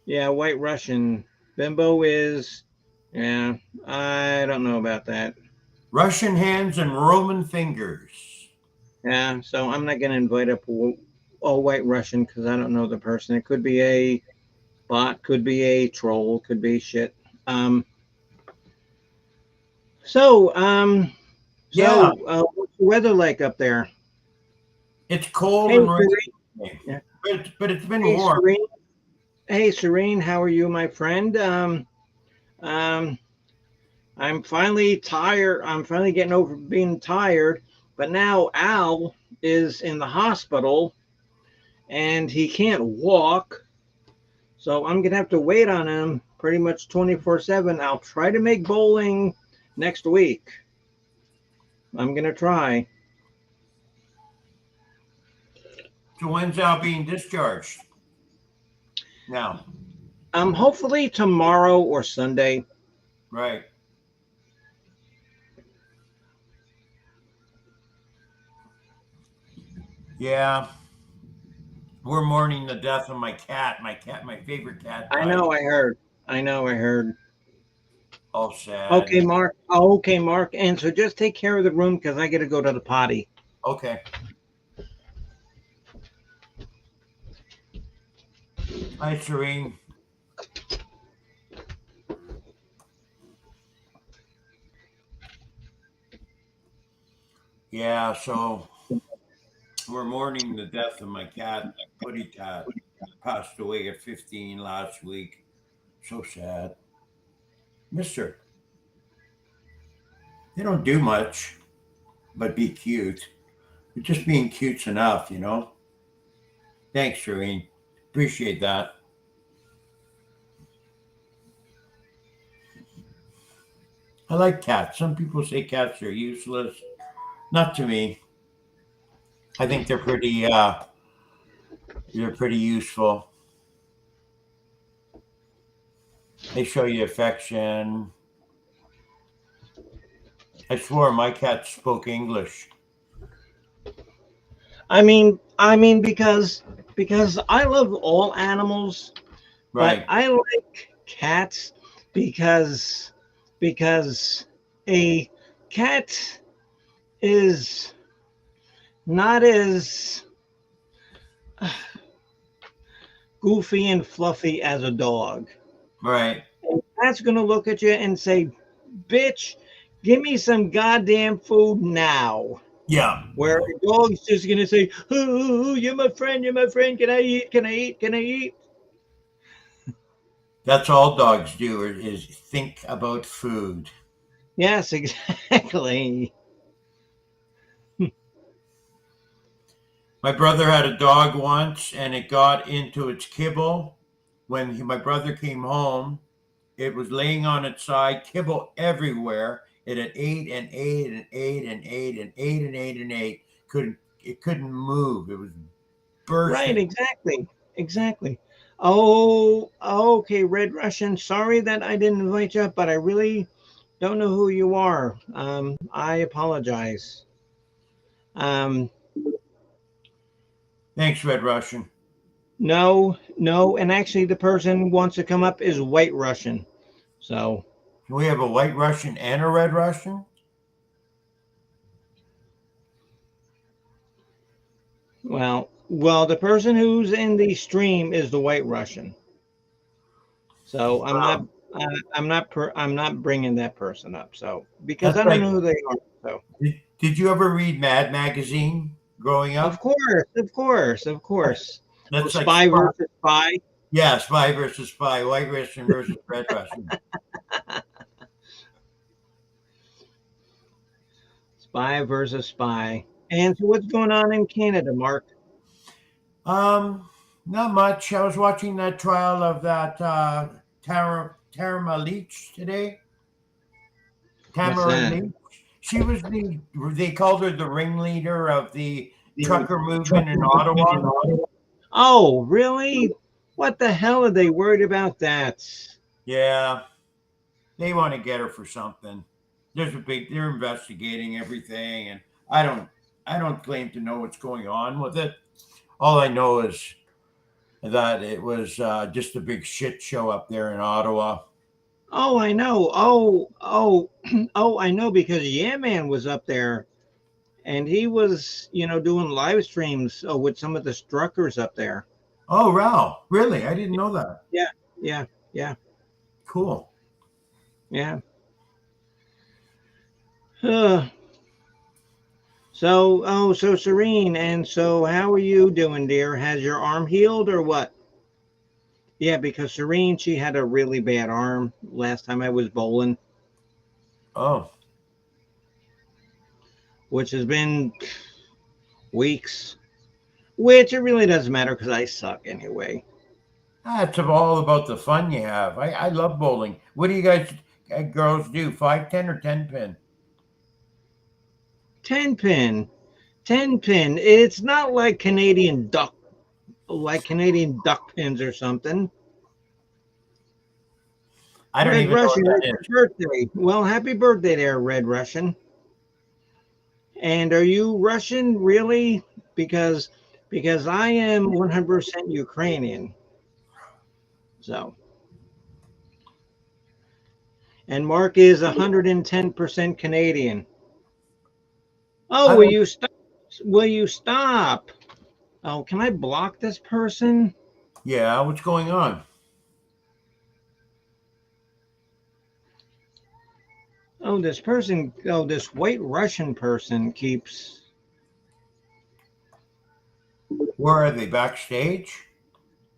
Yeah, White Russian. Bimbo is. Yeah, I don't know about that. Russian hands and Roman fingers. Yeah, so I'm not gonna invite up a White Russian because I don't know the person. It could be a bot, could be a troll, could be shit. Um, so, um, Yeah. what's the weather like up there? It's cold Hey, and Serene. rainy, Yeah. but it's been Hey, warm. Serene. Hey, Serene. How are you, my friend? Um, I'm finally tired. I'm finally getting over being tired. But now Al is in the hospital and he can't walk. So I'm gonna have to wait on him pretty much 24/7. I'll try to make bowling next week. I'm gonna try. So when's Al being discharged? Now, Hopefully tomorrow or Sunday. right? Yeah, we're mourning the death of my cat. My favorite cat, I died. know. I heard. I know. I heard. All sad. Okay, Mark. Oh, okay, Mark. And so just take care of the room because I got to go to the potty. Okay. Hi, Serene. Yeah, so we're mourning the death of my cat, Putty Cat. Passed away at 15 last week. So sad. Mister, they don't do much but be cute. But just being cute's enough, you know? Thanks, Serene. Appreciate that. I like cats. Some people say cats are useless. Not to me. I think they're pretty useful. They show you affection. I swore my cat spoke English. I mean because I love all animals, but Right. I like cats because because a cat is not as goofy and fluffy as a dog. Right. Cat's gonna look at you and say, "Bitch, give me some goddamn food now." Yeah. Where a dog's just gonna say, "Oh, you're my friend. You're my friend. Can I eat? Can I eat? Can I eat?" That's all dogs do is think about food. Yes, exactly. My brother had a dog once and it got into its kibble. My brother came home, it was laying on its side, kibble everywhere. It had ate and ate and ate and ate and ate and ate and ate. It couldn't move. It was Right, bursting. exactly. Exactly. Oh, okay, Red Russian. Sorry that I didn't invite you up, but I really don't know who you are. I apologize. Um, Thanks, Red Russian. No, no, and actually, the person who wants to come up is White Russian. So, We have a white Russian and a red Russian. well, the person who's in the stream is the White Russian. So Wow. I'm not bringing that person up. So because That's I don't like, know who they are. So did you ever read Mad Magazine growing of up? course, of course, of course. Oh, That's like spy spy. versus spy. Yeah, spy versus spy, white Russian versus red Russian. Spy versus spy. And so what's going on in Canada, Mark? Um, Not much. I was watching that trial of that Tara Leach today. What's Tamara that? Leach. She was they called her the ringleader of the The trucker truck movement in movement Ottawa. in Ottawa. Oh, really? What the hell are they worried about that? Yeah, they want to get her for something. They're investigating everything, and I don't, I don't claim to know what's going on with it. All I know is that it was just a big shit show up there in Ottawa. Oh, I know. Oh, oh, I know because Yeah Man was up there and he was, doing live streams with some of the Struckers up there. Oh, wow. Really? I didn't know that. Yeah, yeah, yeah, Cool. yeah. Uh, so Serene, and so how are you doing, dear? Has your arm healed or what? Yeah, because Serene, she had a really bad arm last time I was bowling, Oh, which has been weeks, which it really doesn't matter because I suck anyway. that's all about the fun you have. I love bowling. What do you guys girls do? 5, 10, or 10 pin? 10 pin, 10 pin. It's not like Canadian duck pins or something. I don't Red even know what Russian, that it's is. your birthday. Well, happy birthday there, Red Russian. And are you Russian really? Because because I am 100% Ukrainian. So, and Mark is 110% Canadian. Oh, I will don't. you stop? Will you stop? Oh, can I block this person? Yeah, what's going on? Oh, this white Russian person keeps. Where are they backstage?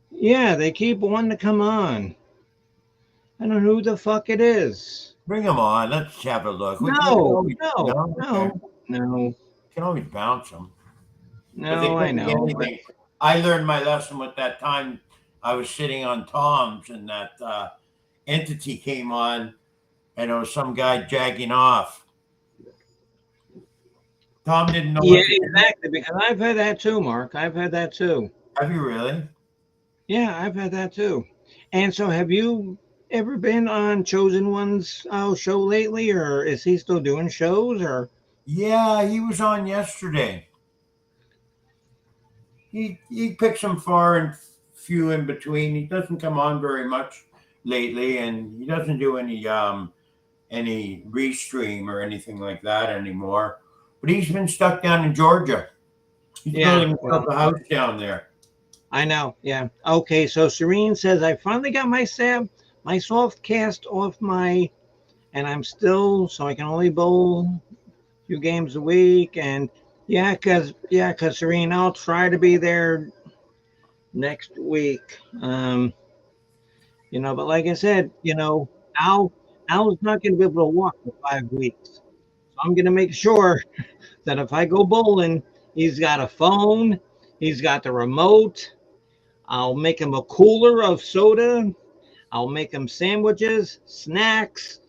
Yeah, they keep wanting to come on. I don't know who the fuck it is. Bring them on. Let's have a look. We can No, always no, no, okay. no, no, Can always bounce them, but they no, I couldn't get know. But anything. I learned my lesson with that time. I was sitting on Tom's, and that entity came on, and it was some guy jagging off. Tom didn't know yeah, what to do. exactly. Because I've had that too, Mark. I've had that too. Have you really? Yeah, I've had that too. And so, have you ever been on Chosen One's show lately, or is he still doing shows? Or Yeah, he was on yesterday. He picks them far and few in between. He doesn't come on very much lately, and he doesn't do any restream or anything like that anymore. But he's been stuck down in Georgia. He's yeah, building well, himself a house down there. I know. Yeah. Okay. So Serene says I finally got my soft cast off my, and I'm still so I can only bowl a few games a week. And cause Serene, I'll try to be there next week. But like I said, Al Al's not going to be able to walk for 5 weeks. So I'm going to make sure that if I go bowling, he's got a phone, he's got the remote. I'll make him a cooler of soda. I'll make him sandwiches, snacks.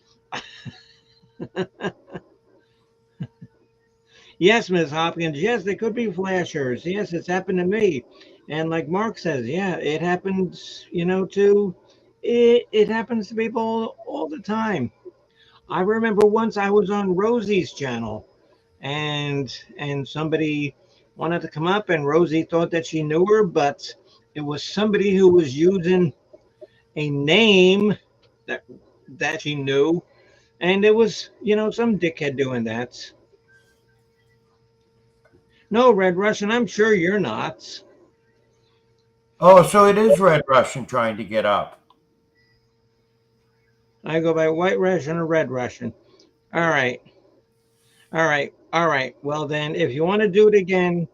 Yes, Miss Hopkins. Yes, they could be flashers. Yes, it's happened to me. And like Mark says, yeah, it happens, to it happens to people all the time. I remember once I was on Rosie's channel and somebody wanted to come up and Rosie thought that she knew her, but It was somebody who was using a name that she knew, and it was some dickhead doing that. No, Red Russian, I'm sure you're not. Oh, so it is Red Russian trying to get up. I go by White Russian or Red Russian. All right, all right, all right. Well then, if you want to do it again,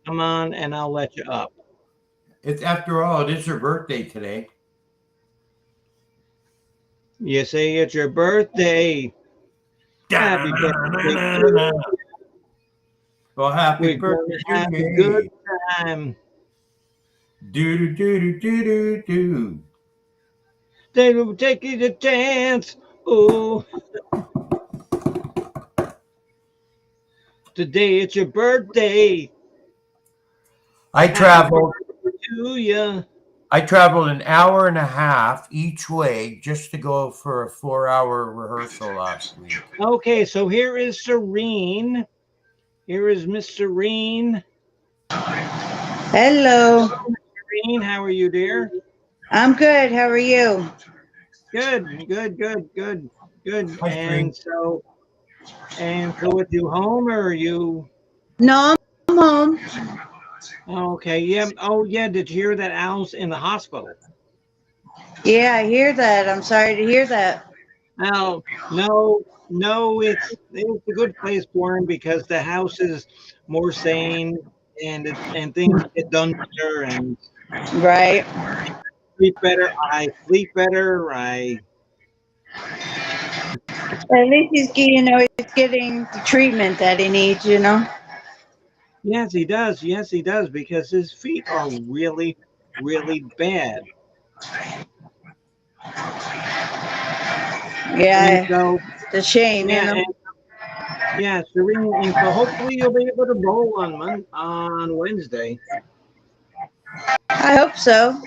come on, and I'll let you up. It's after all, it is her birthday today. You say it's your birthday. Happy birthday to you. Well, happy We're gonna birthday to have a good me. time. Do do do do do do do. They will take you to dance. Oh, today it's your birthday. I Happy traveled. birthday to you. I traveled an hour and a half each way just to go for a 4-hour rehearsal last week. Okay, so here is Serene. Here is Miss Serene. Hello. Serene, how are you, dear? I'm good. How are you? Good, good, good, good, good. Hi, Spring. And so with you home or are you? No, I'm home. Okay, yeah. Oh, yeah. Did you hear that Al's in the hospital? Yeah, I hear that. I'm sorry to hear that. No, no, no. It's a good place for him because the house is more sane and things get done better and Right. sleep better. I sleep better. I At least he's getting the treatment that he needs. Yes, he does. Yes, he does because his feet are really, really bad. And Yeah, so, it's a shame, you yeah, know. and yeah, Serene. And so, hopefully, you'll be able to roll on Wednesday. I hope so.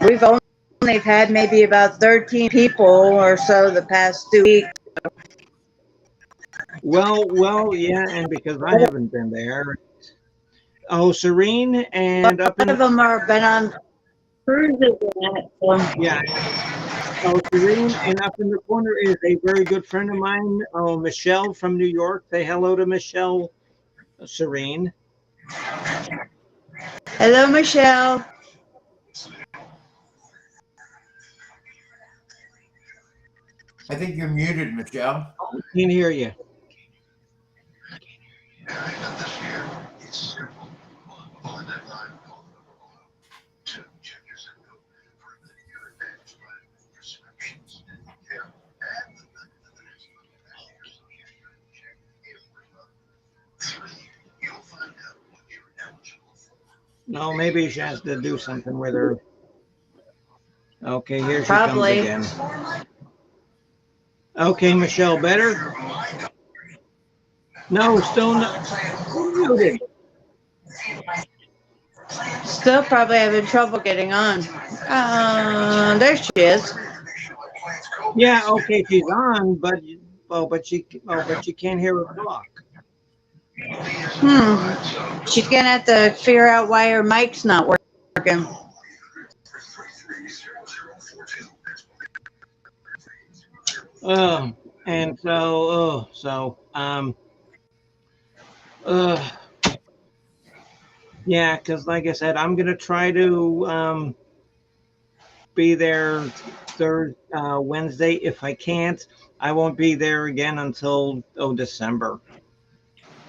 We've only had maybe about 13 people or so the past 2 weeks. Well, yeah, and because I haven't been there. Oh, Serene, and up One in of them are been on cruises and that. yeah. Oh, Serene, and up in the corner is a very good friend of mine. Oh, Michelle from New York. Say hello to Michelle, Serene. Hello, Michelle. I think you're muted, Michelle. Can't hear you. No, maybe she has to do something with her. Okay, here she comes Probably. again. Okay, Michelle, better? No, still not muted. Still probably having trouble getting on. There she is. Yeah, okay, she's on, but but she can't hear her talk. She's gonna have to figure out why her mic's not working. And uh, yeah, because like I said, I'm gonna try to be there Wednesday. If I can't, I won't be there again until December.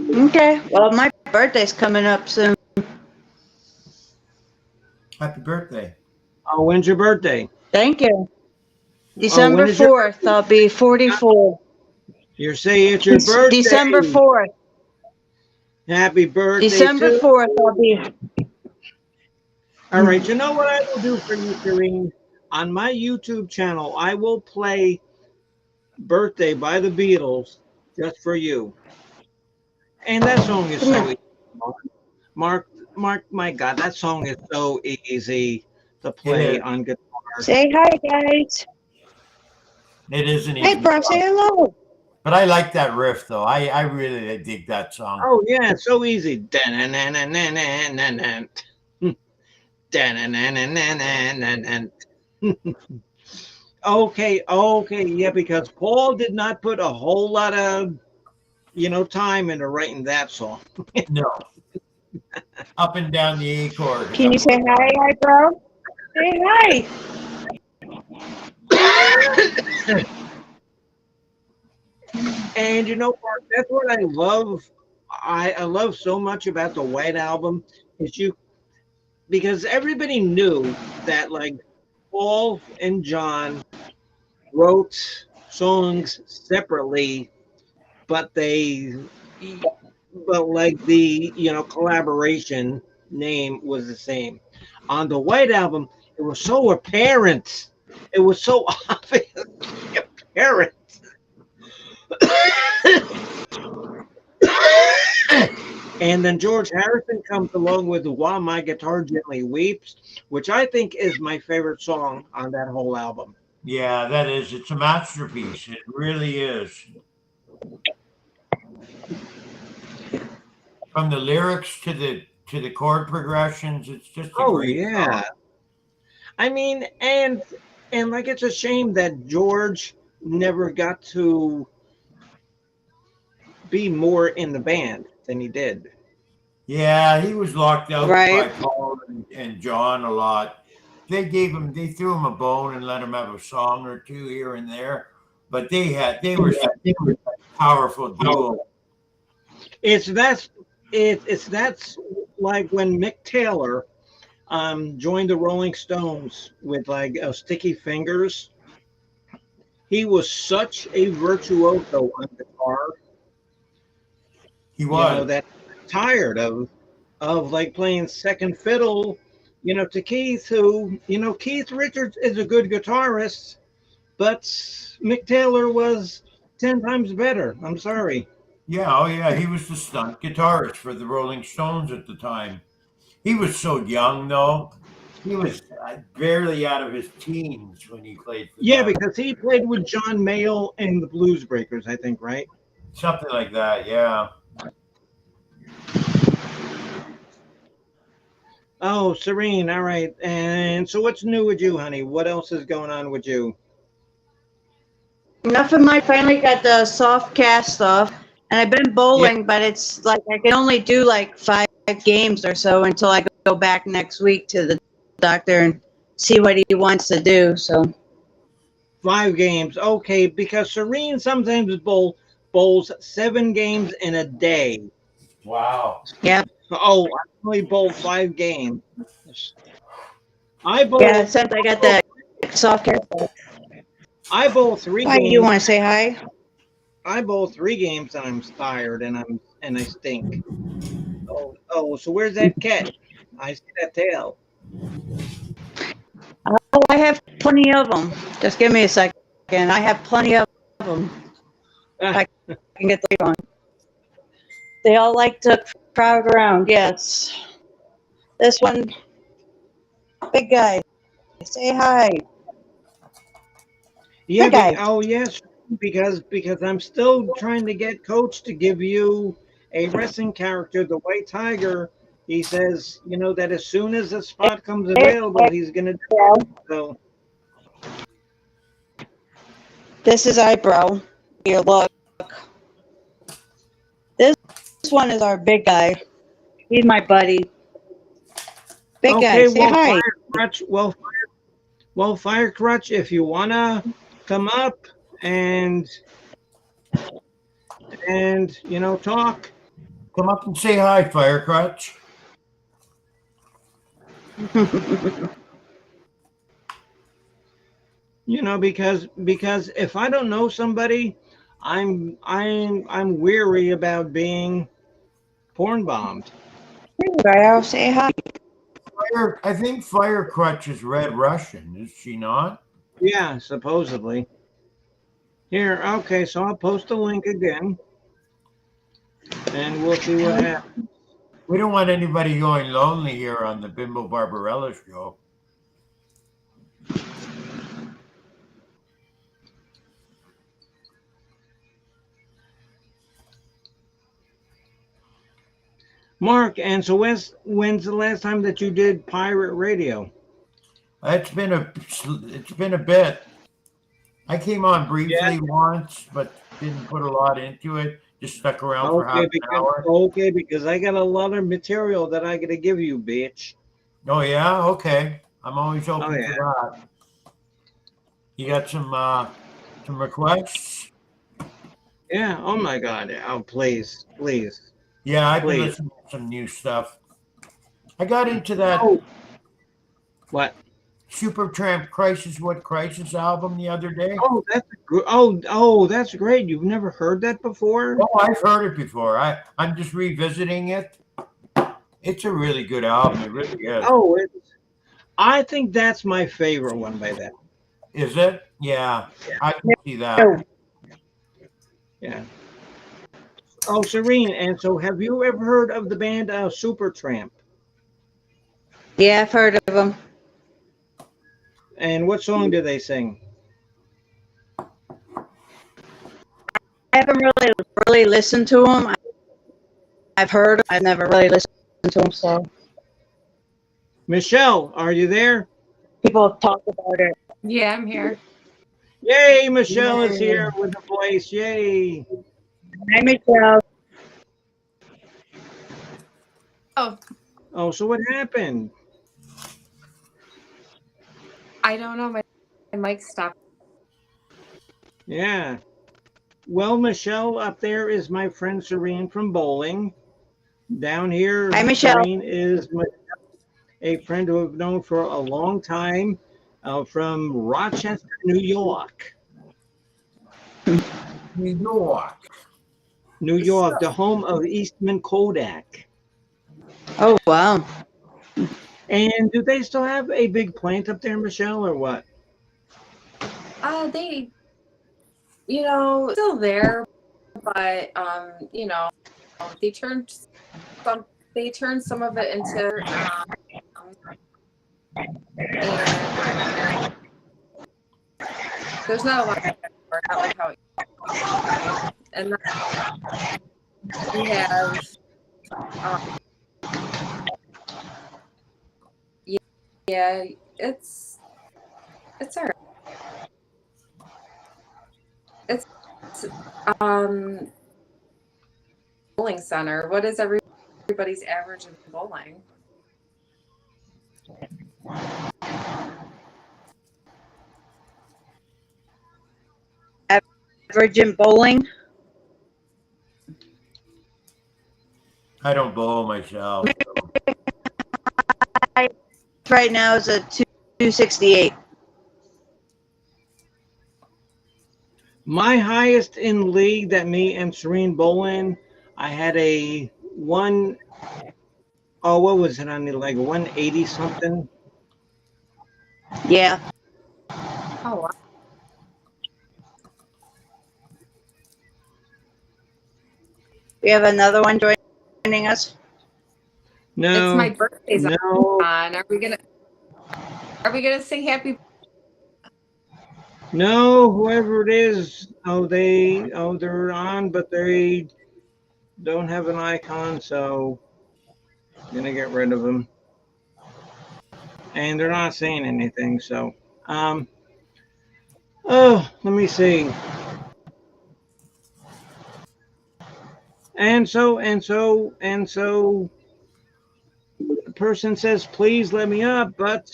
Okay. Well, my birthday's coming up soon. Happy birthday. Oh, when's your birthday? Thank you. Oh, December when is your 4th, I'll be 44. You say it's your birthday. December 4th. Happy birthday December to 4th, I'll be. All right, you know what I will do for you, Serene? On my YouTube channel, I will play Birthday by the Beatles just for you. And that song is so easy. Mark, my God, that song is so easy to It play is. on guitar. Say hi, guys. It is an Hey, easy bro, say song. hello. But I like that riff, though. I really dig that song. Oh, yeah, it's so easy. Dan-dan-dan-dan-dan-dan-dan. Okay, yeah, because Paul did not put a whole lot of time into writing that song. No, up and down the A chord a Can you couple say of hi, times. hi, bro? Say hi. And Mark, that's what I love. I love so much about the White Album is because everybody knew that like Paul and John wrote songs separately, but like the collaboration name was the same. On the White Album, it was so apparent. It was so obviously apparent. And then George Harrison comes along with While My Guitar Gently Weeps, which I think is my favorite song on that whole album. Yeah, that is. It's a masterpiece. It really is. From the lyrics to the chord progressions, it's just a Oh great song. yeah. I mean, and like it's a shame that George never got to be more in the band than he did. Yeah, he was locked out Right. by Paul and John a lot. They threw him a bone and let him have a song or two here and there, but they were such a powerful duo. It's that's like when Mick Taylor joined the Rolling Stones with like Sticky Fingers. He was such a virtuoso on guitar, He was. that tired of like playing second fiddle, to Keith, who, Keith Richards is a good guitarist, but Mick Taylor was 10 times better. I'm sorry. Yeah, oh yeah, he was the stunt guitarist for the Rolling Stones at the time. He was so young though. He was barely out of his teens when he played for Yeah, them. because he played with John Mayall and the Blues Breakers, I think, right? Something like that, yeah. Oh, Serene. All right. And so what's new with you, honey? What else is going on with you? Nothing. My finally got the soft cast off, and I've been Yeah. bowling, but it's like I can only do like 5 games or so until I go back next week to the doctor and see what he wants to do. So 5 games. Okay, because Serene sometimes bowls 7 games in a day. Wow. yeah, Oh, I only bowl 5 games. I yeah. bowl Since I got that soft cast off. I bowl three Why you games. want to say hi? I bowl 3 games and I'm tired and I stink. Oh, so where's that cat? I see that tail. Oh, I have plenty of them. Just give me a second. I have plenty of them. Ah, I can get the on. They all like to crowd around. Yes. This one, big guy. Say hi. yeah, Big guy. yes, because I'm still trying to get Coach to give you a wrestling character, the White Tiger. He says, that as soon as the spot comes Hey, available, he's gonna do it. eyebrow. So This is eyebrow. Here, look. This one is our big guy. He's my buddy. Big guy. okay, Say well, hi. Fire Crutch, if you wanna come up and talk, Come up and say hi, Firecrutch. because if I don't know somebody, I'm weary about being porn bombed. Eyebrow. Say hi. I think Firecrutch is Red Russian, is she not? Yeah, supposedly. Here, okay, so I'll post a link again, and we'll see what happens. We don't want anybody going lonely here on the Bimbo Barbarella show. Mark, and so when's the last time that you did pirate radio? It's been a bit. I came on Yeah. briefly once, but didn't put a lot into it. Just stuck around for half Okay, an hour. because I got a lot of material that I got to give you, bitch. Oh yeah, okay. I'm always Oh open yeah. for that. You got some requests? Yeah. Oh my God. Oh please, please, Yeah, I've been please. listening to some new stuff. I got into that Oh, what? Supertramp Crisis What Crisis album the other day. Oh, that's good. Oh, that's great. You've never heard that before? Oh, I've heard it before. I'm just revisiting it. It's a really good album. It really is. Oh, I think that's my favorite one by them. Is it? Yeah, I can see that. No. Yeah. Oh, Serene. And so, have you ever heard of the band Supertramp? Yeah, I've heard of them. And what song do they sing? I haven't really listened to them. I've heard. I've never really listened to them. So Michelle, are you there? people talk about it. Yeah, I'm here. Yay, Michelle is Yay. here with the voice. Yay. Hi, Michelle. Oh, Oh, so what happened? I don't know. My mic stopped. Yeah. Well, Michelle, up there is my friend Serene from bowling. Down here, Hi, Michelle. Serene is a friend who I've known for a long time from Rochester, New York. New York. New York, the home of Eastman Kodak. Oh wow. And do they still have a big plant up there, Michelle, or what? They, still there, but they turned some of it into and there's not a lot of work, not like how and then we have yeah, it's all right. It's bowling center. What is everybody's average in bowling? Virgin Bowling. I don't bowl myself. Right now is a 268. My highest in league that me and Serene bowling, I had a one. Oh, what was it on the leg? 180 something. Yeah. Oh, wow. We have another one joining us. No, it's my birthday's no, on. Are we gonna sing happy? no. Whoever it is, they're on, but they don't have an icon, so I'm gonna get rid of them. And they're not saying anything, so oh, let me see. And so the person says, please let me up, but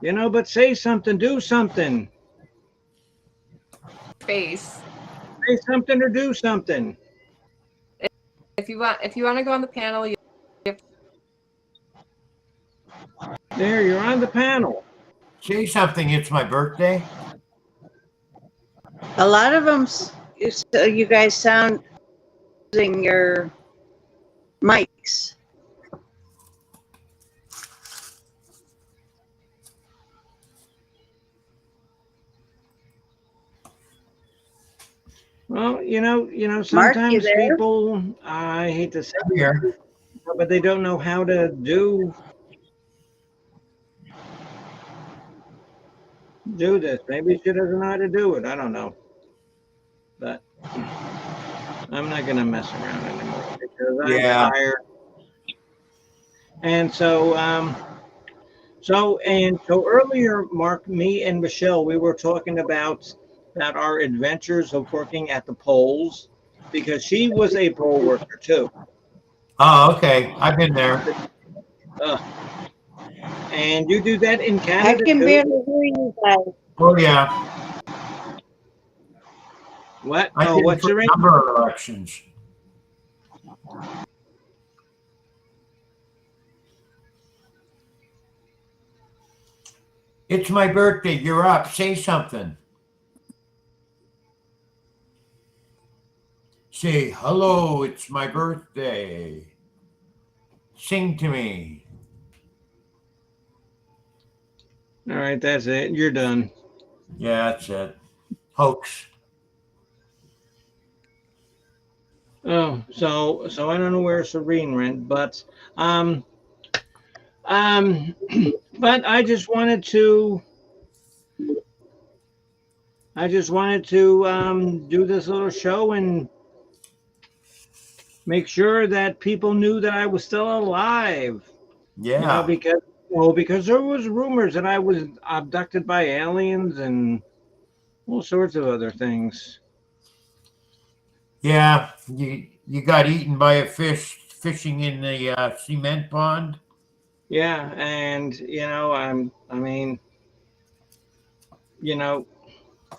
but say something, do something. Face. Say something or do something. If you want to go on the panel, you There, you're on the panel. Say something. It's my birthday. A lot of them, you guys sound using your mics. Well, Mark, sometimes you there? people, I hate to say I'm here. it, but they don't know how to do this. Maybe she doesn't know how to do it. I don't know. But I'm not going to mess around anymore because I'm Yeah. tired. And so earlier, Mark, me and Michelle, we were talking about our adventures of working at the polls because she was a poll worker too. Oh, okay. I've been there. Uh, and you do that in I Canada can too? barely hear you guys. Oh, yeah. What? I Oh, did it what's for your a number of elections. It's my birthday. You're up. Say something. Say, hello, it's my birthday. Sing to me. All right, that's it. You're done. Yeah, that's it. Hoax. Oh, so I don't know where Serene went, um um but I just wanted to do this little show and make sure that people knew that I was still alive. You know, Yeah. because there was rumors that I was abducted by aliens and all sorts of other things. Yeah. You got eaten by a fish fishing in the cement pond. Yeah, and I mean, you know,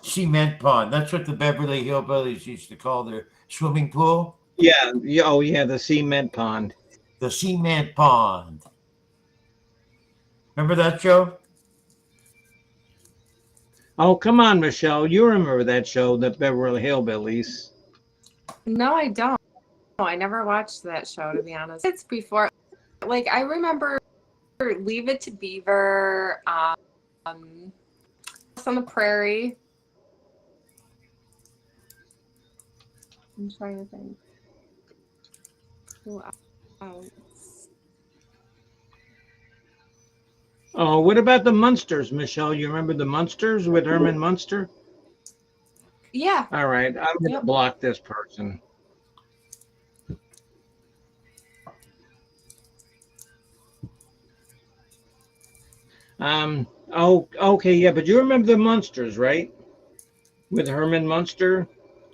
Cement pond. That's what the Beverly Hillbillies used to call their swimming pool. oh yeah, the cement pond. The cement pond. Remember that show? Oh, come on, Michelle. You remember that show, the Beverly Hillbillies. No, I don't. I never watched that show, to be honest. It's before, like, I remember Leave It to Beaver, on the Prairie. I'm trying to think. Who else? Oh, what about the Munsters, Michelle? You remember the Munsters with Herman Munster? Yeah. All right, I'm going to Yep. block this person. Oh, okay, yeah, but you remember the Munsters, right? With Herman Munster?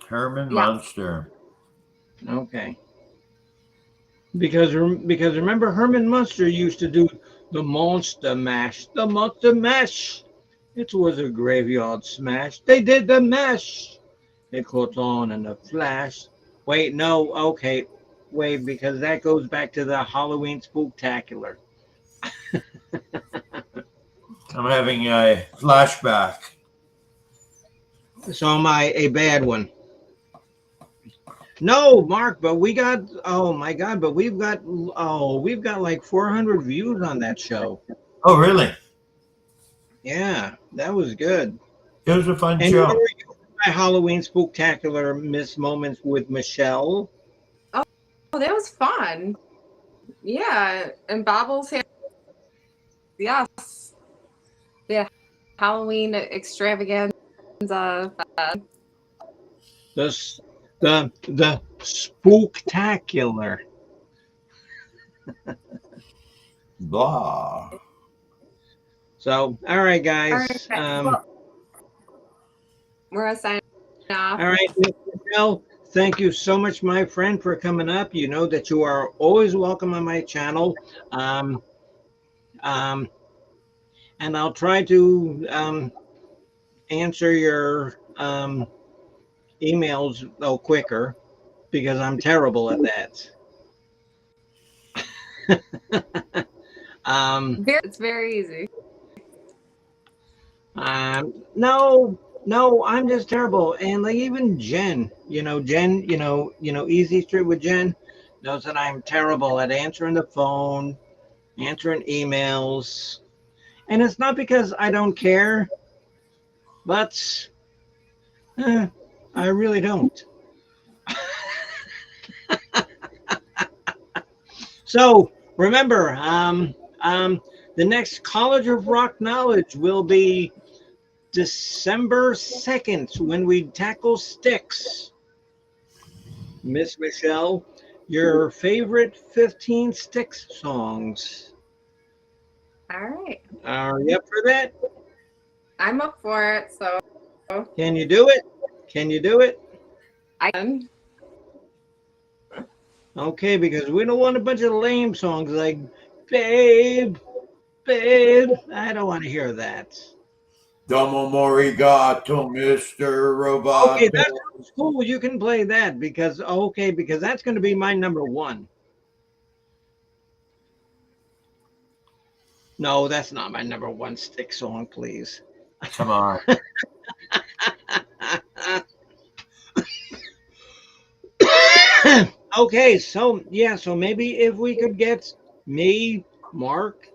Herman Yeah. Munster. Okay. Because remember Herman Munster used to do the Monster Mash. The Monster Mash. It was a graveyard smash. They did the mash. It caught on in a flash. Wait, no, okay. Wait, because that goes back to the Halloween Spooktacular. I'm having a flashback. So am I a bad one? No, Mark, but we got oh my god, but we've got like 400 views on that show. Oh, really? Yeah, that was good. It was a fun And where show. were you for my Halloween Spooktacular Miss Moments with Michelle? Oh, that was fun. Yeah, and Bobbles had, yes, yeah, Halloween extravaganza. The the Spooktacular. Blah. So, all right, All guys. right, well, we're signing off. All right, Miss Michelle. Thank you so much, my friend, for coming up. You know that you are always welcome on my channel. Um, um, and I'll try to answer your emails quicker because I'm terrible at that. It's very easy. No, I'm just terrible. And like even Jen, Easy Street with Jen knows that I'm terrible at answering the phone, answering emails. And it's not because I don't care, but I really don't. So remember, the next College of Rock Knowledge will be December 2nd when we tackle Styx. Miss Michelle, your favorite 15 Sticks songs. All right. Are you up for that? I'm up for it. So Can you do it? Can you do it? I can. Okay, because we don't want a bunch of lame songs like Babe, Babe. I don't want to hear that. Domo Morigato, Mr. Okay, Roboto. that's cool. You can play that because that's going to be my number one. No, that's not my number one Stick song, please. Come on. Okay, so yeah, so maybe if we could get me, Mark,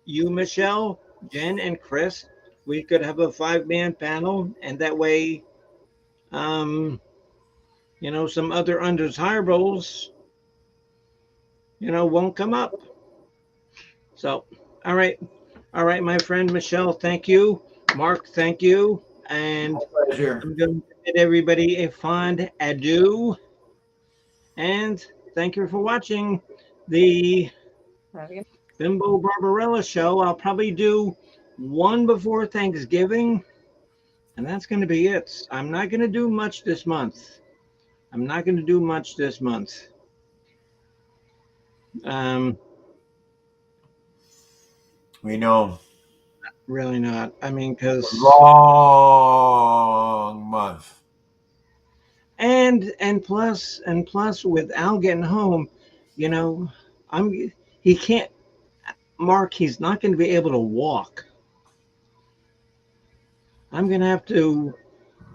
you, Michelle, Jen, and Chris, we could have a 5-man panel, and that way, um, some other undesirables, won't come up. So, all right, all right, my friend Michelle, thank you. Mark, thank you, and Pleasure. I'm going to bid everybody a fond adieu, and thank you for watching the Bimbo Barbarella show. I'll probably do one before Thanksgiving, and that's going to be it. I'm not going to do much this month. I'm not going to do much this month. Um, We know. really not. I mean, because Long month. and plus with Al getting home, you know, he can't. Mark, he's not going to be able to walk. I'm going to have to.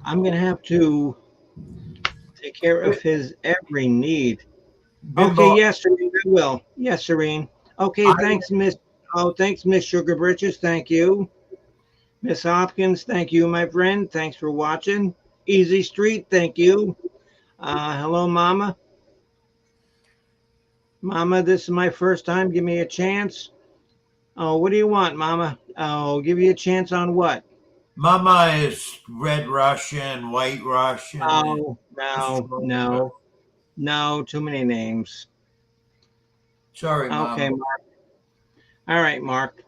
I'm going to have to take care of his every need. Okay, Bimbo, yes, Serene, I will. Yes, Serene. Okay, I thanks, Miss. Oh, thanks, Miss Sugar Britches. Thank you. Miss Hopkins, thank you, my friend. Thanks for watching. Easy Street, thank you. Hello, Mama. Mama, this is my first time. Give me a chance. Oh, what do you want, Mama? I'll give you a chance on what? Mama is red Russian, white Russian, and Oh, no, Australia. no, no, too many names. Sorry, Okay, Mama. Mark. All right, Mark.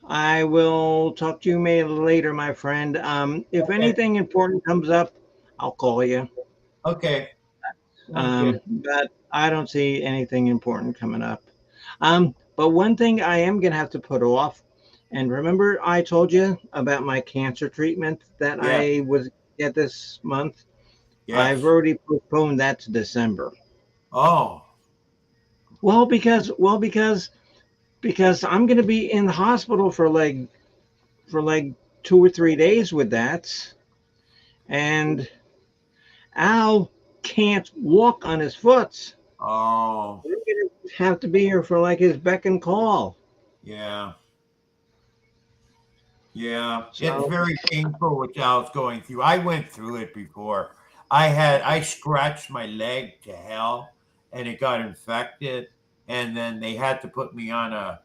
I will talk to you later, my friend. If Okay. anything important comes up, I'll call you. Okay. Sounds good. But I don't see anything important coming up. But one thing I am going to have to put off, and remember I told you about my cancer treatment that Yeah. I was get this month? I've Yes. already postponed that to December. Oh. Well, because I'm going to be in the hospital for like 2 or 3 days with that, and Al can't walk on his foot. Oh. We're going to have to be here for like his beck and call. Yeah. Yeah. It's So very painful what Al's going through. I went through it before. I scratched my leg to hell and it got infected. And then they had to put me on a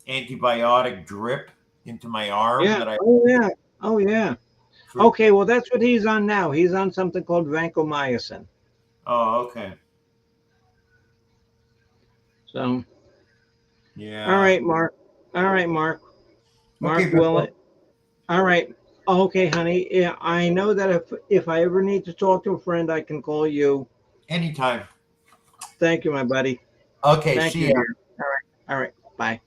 antibiotic drip into my arm yeah, that I oh yeah, oh yeah. for Okay, well that's what he's on now. He's on something called vancomycin. oh okay. So, all Yeah. right, Mark. All right, Mark. Okay, Mark Bimbo. Willett. All right. Okay, honey. Yeah, I know that if I ever need to talk to a friend, I can call you. Anytime. Thank you, my buddy. Okay, Thank see you, ya. dear. All right. All right. Bye.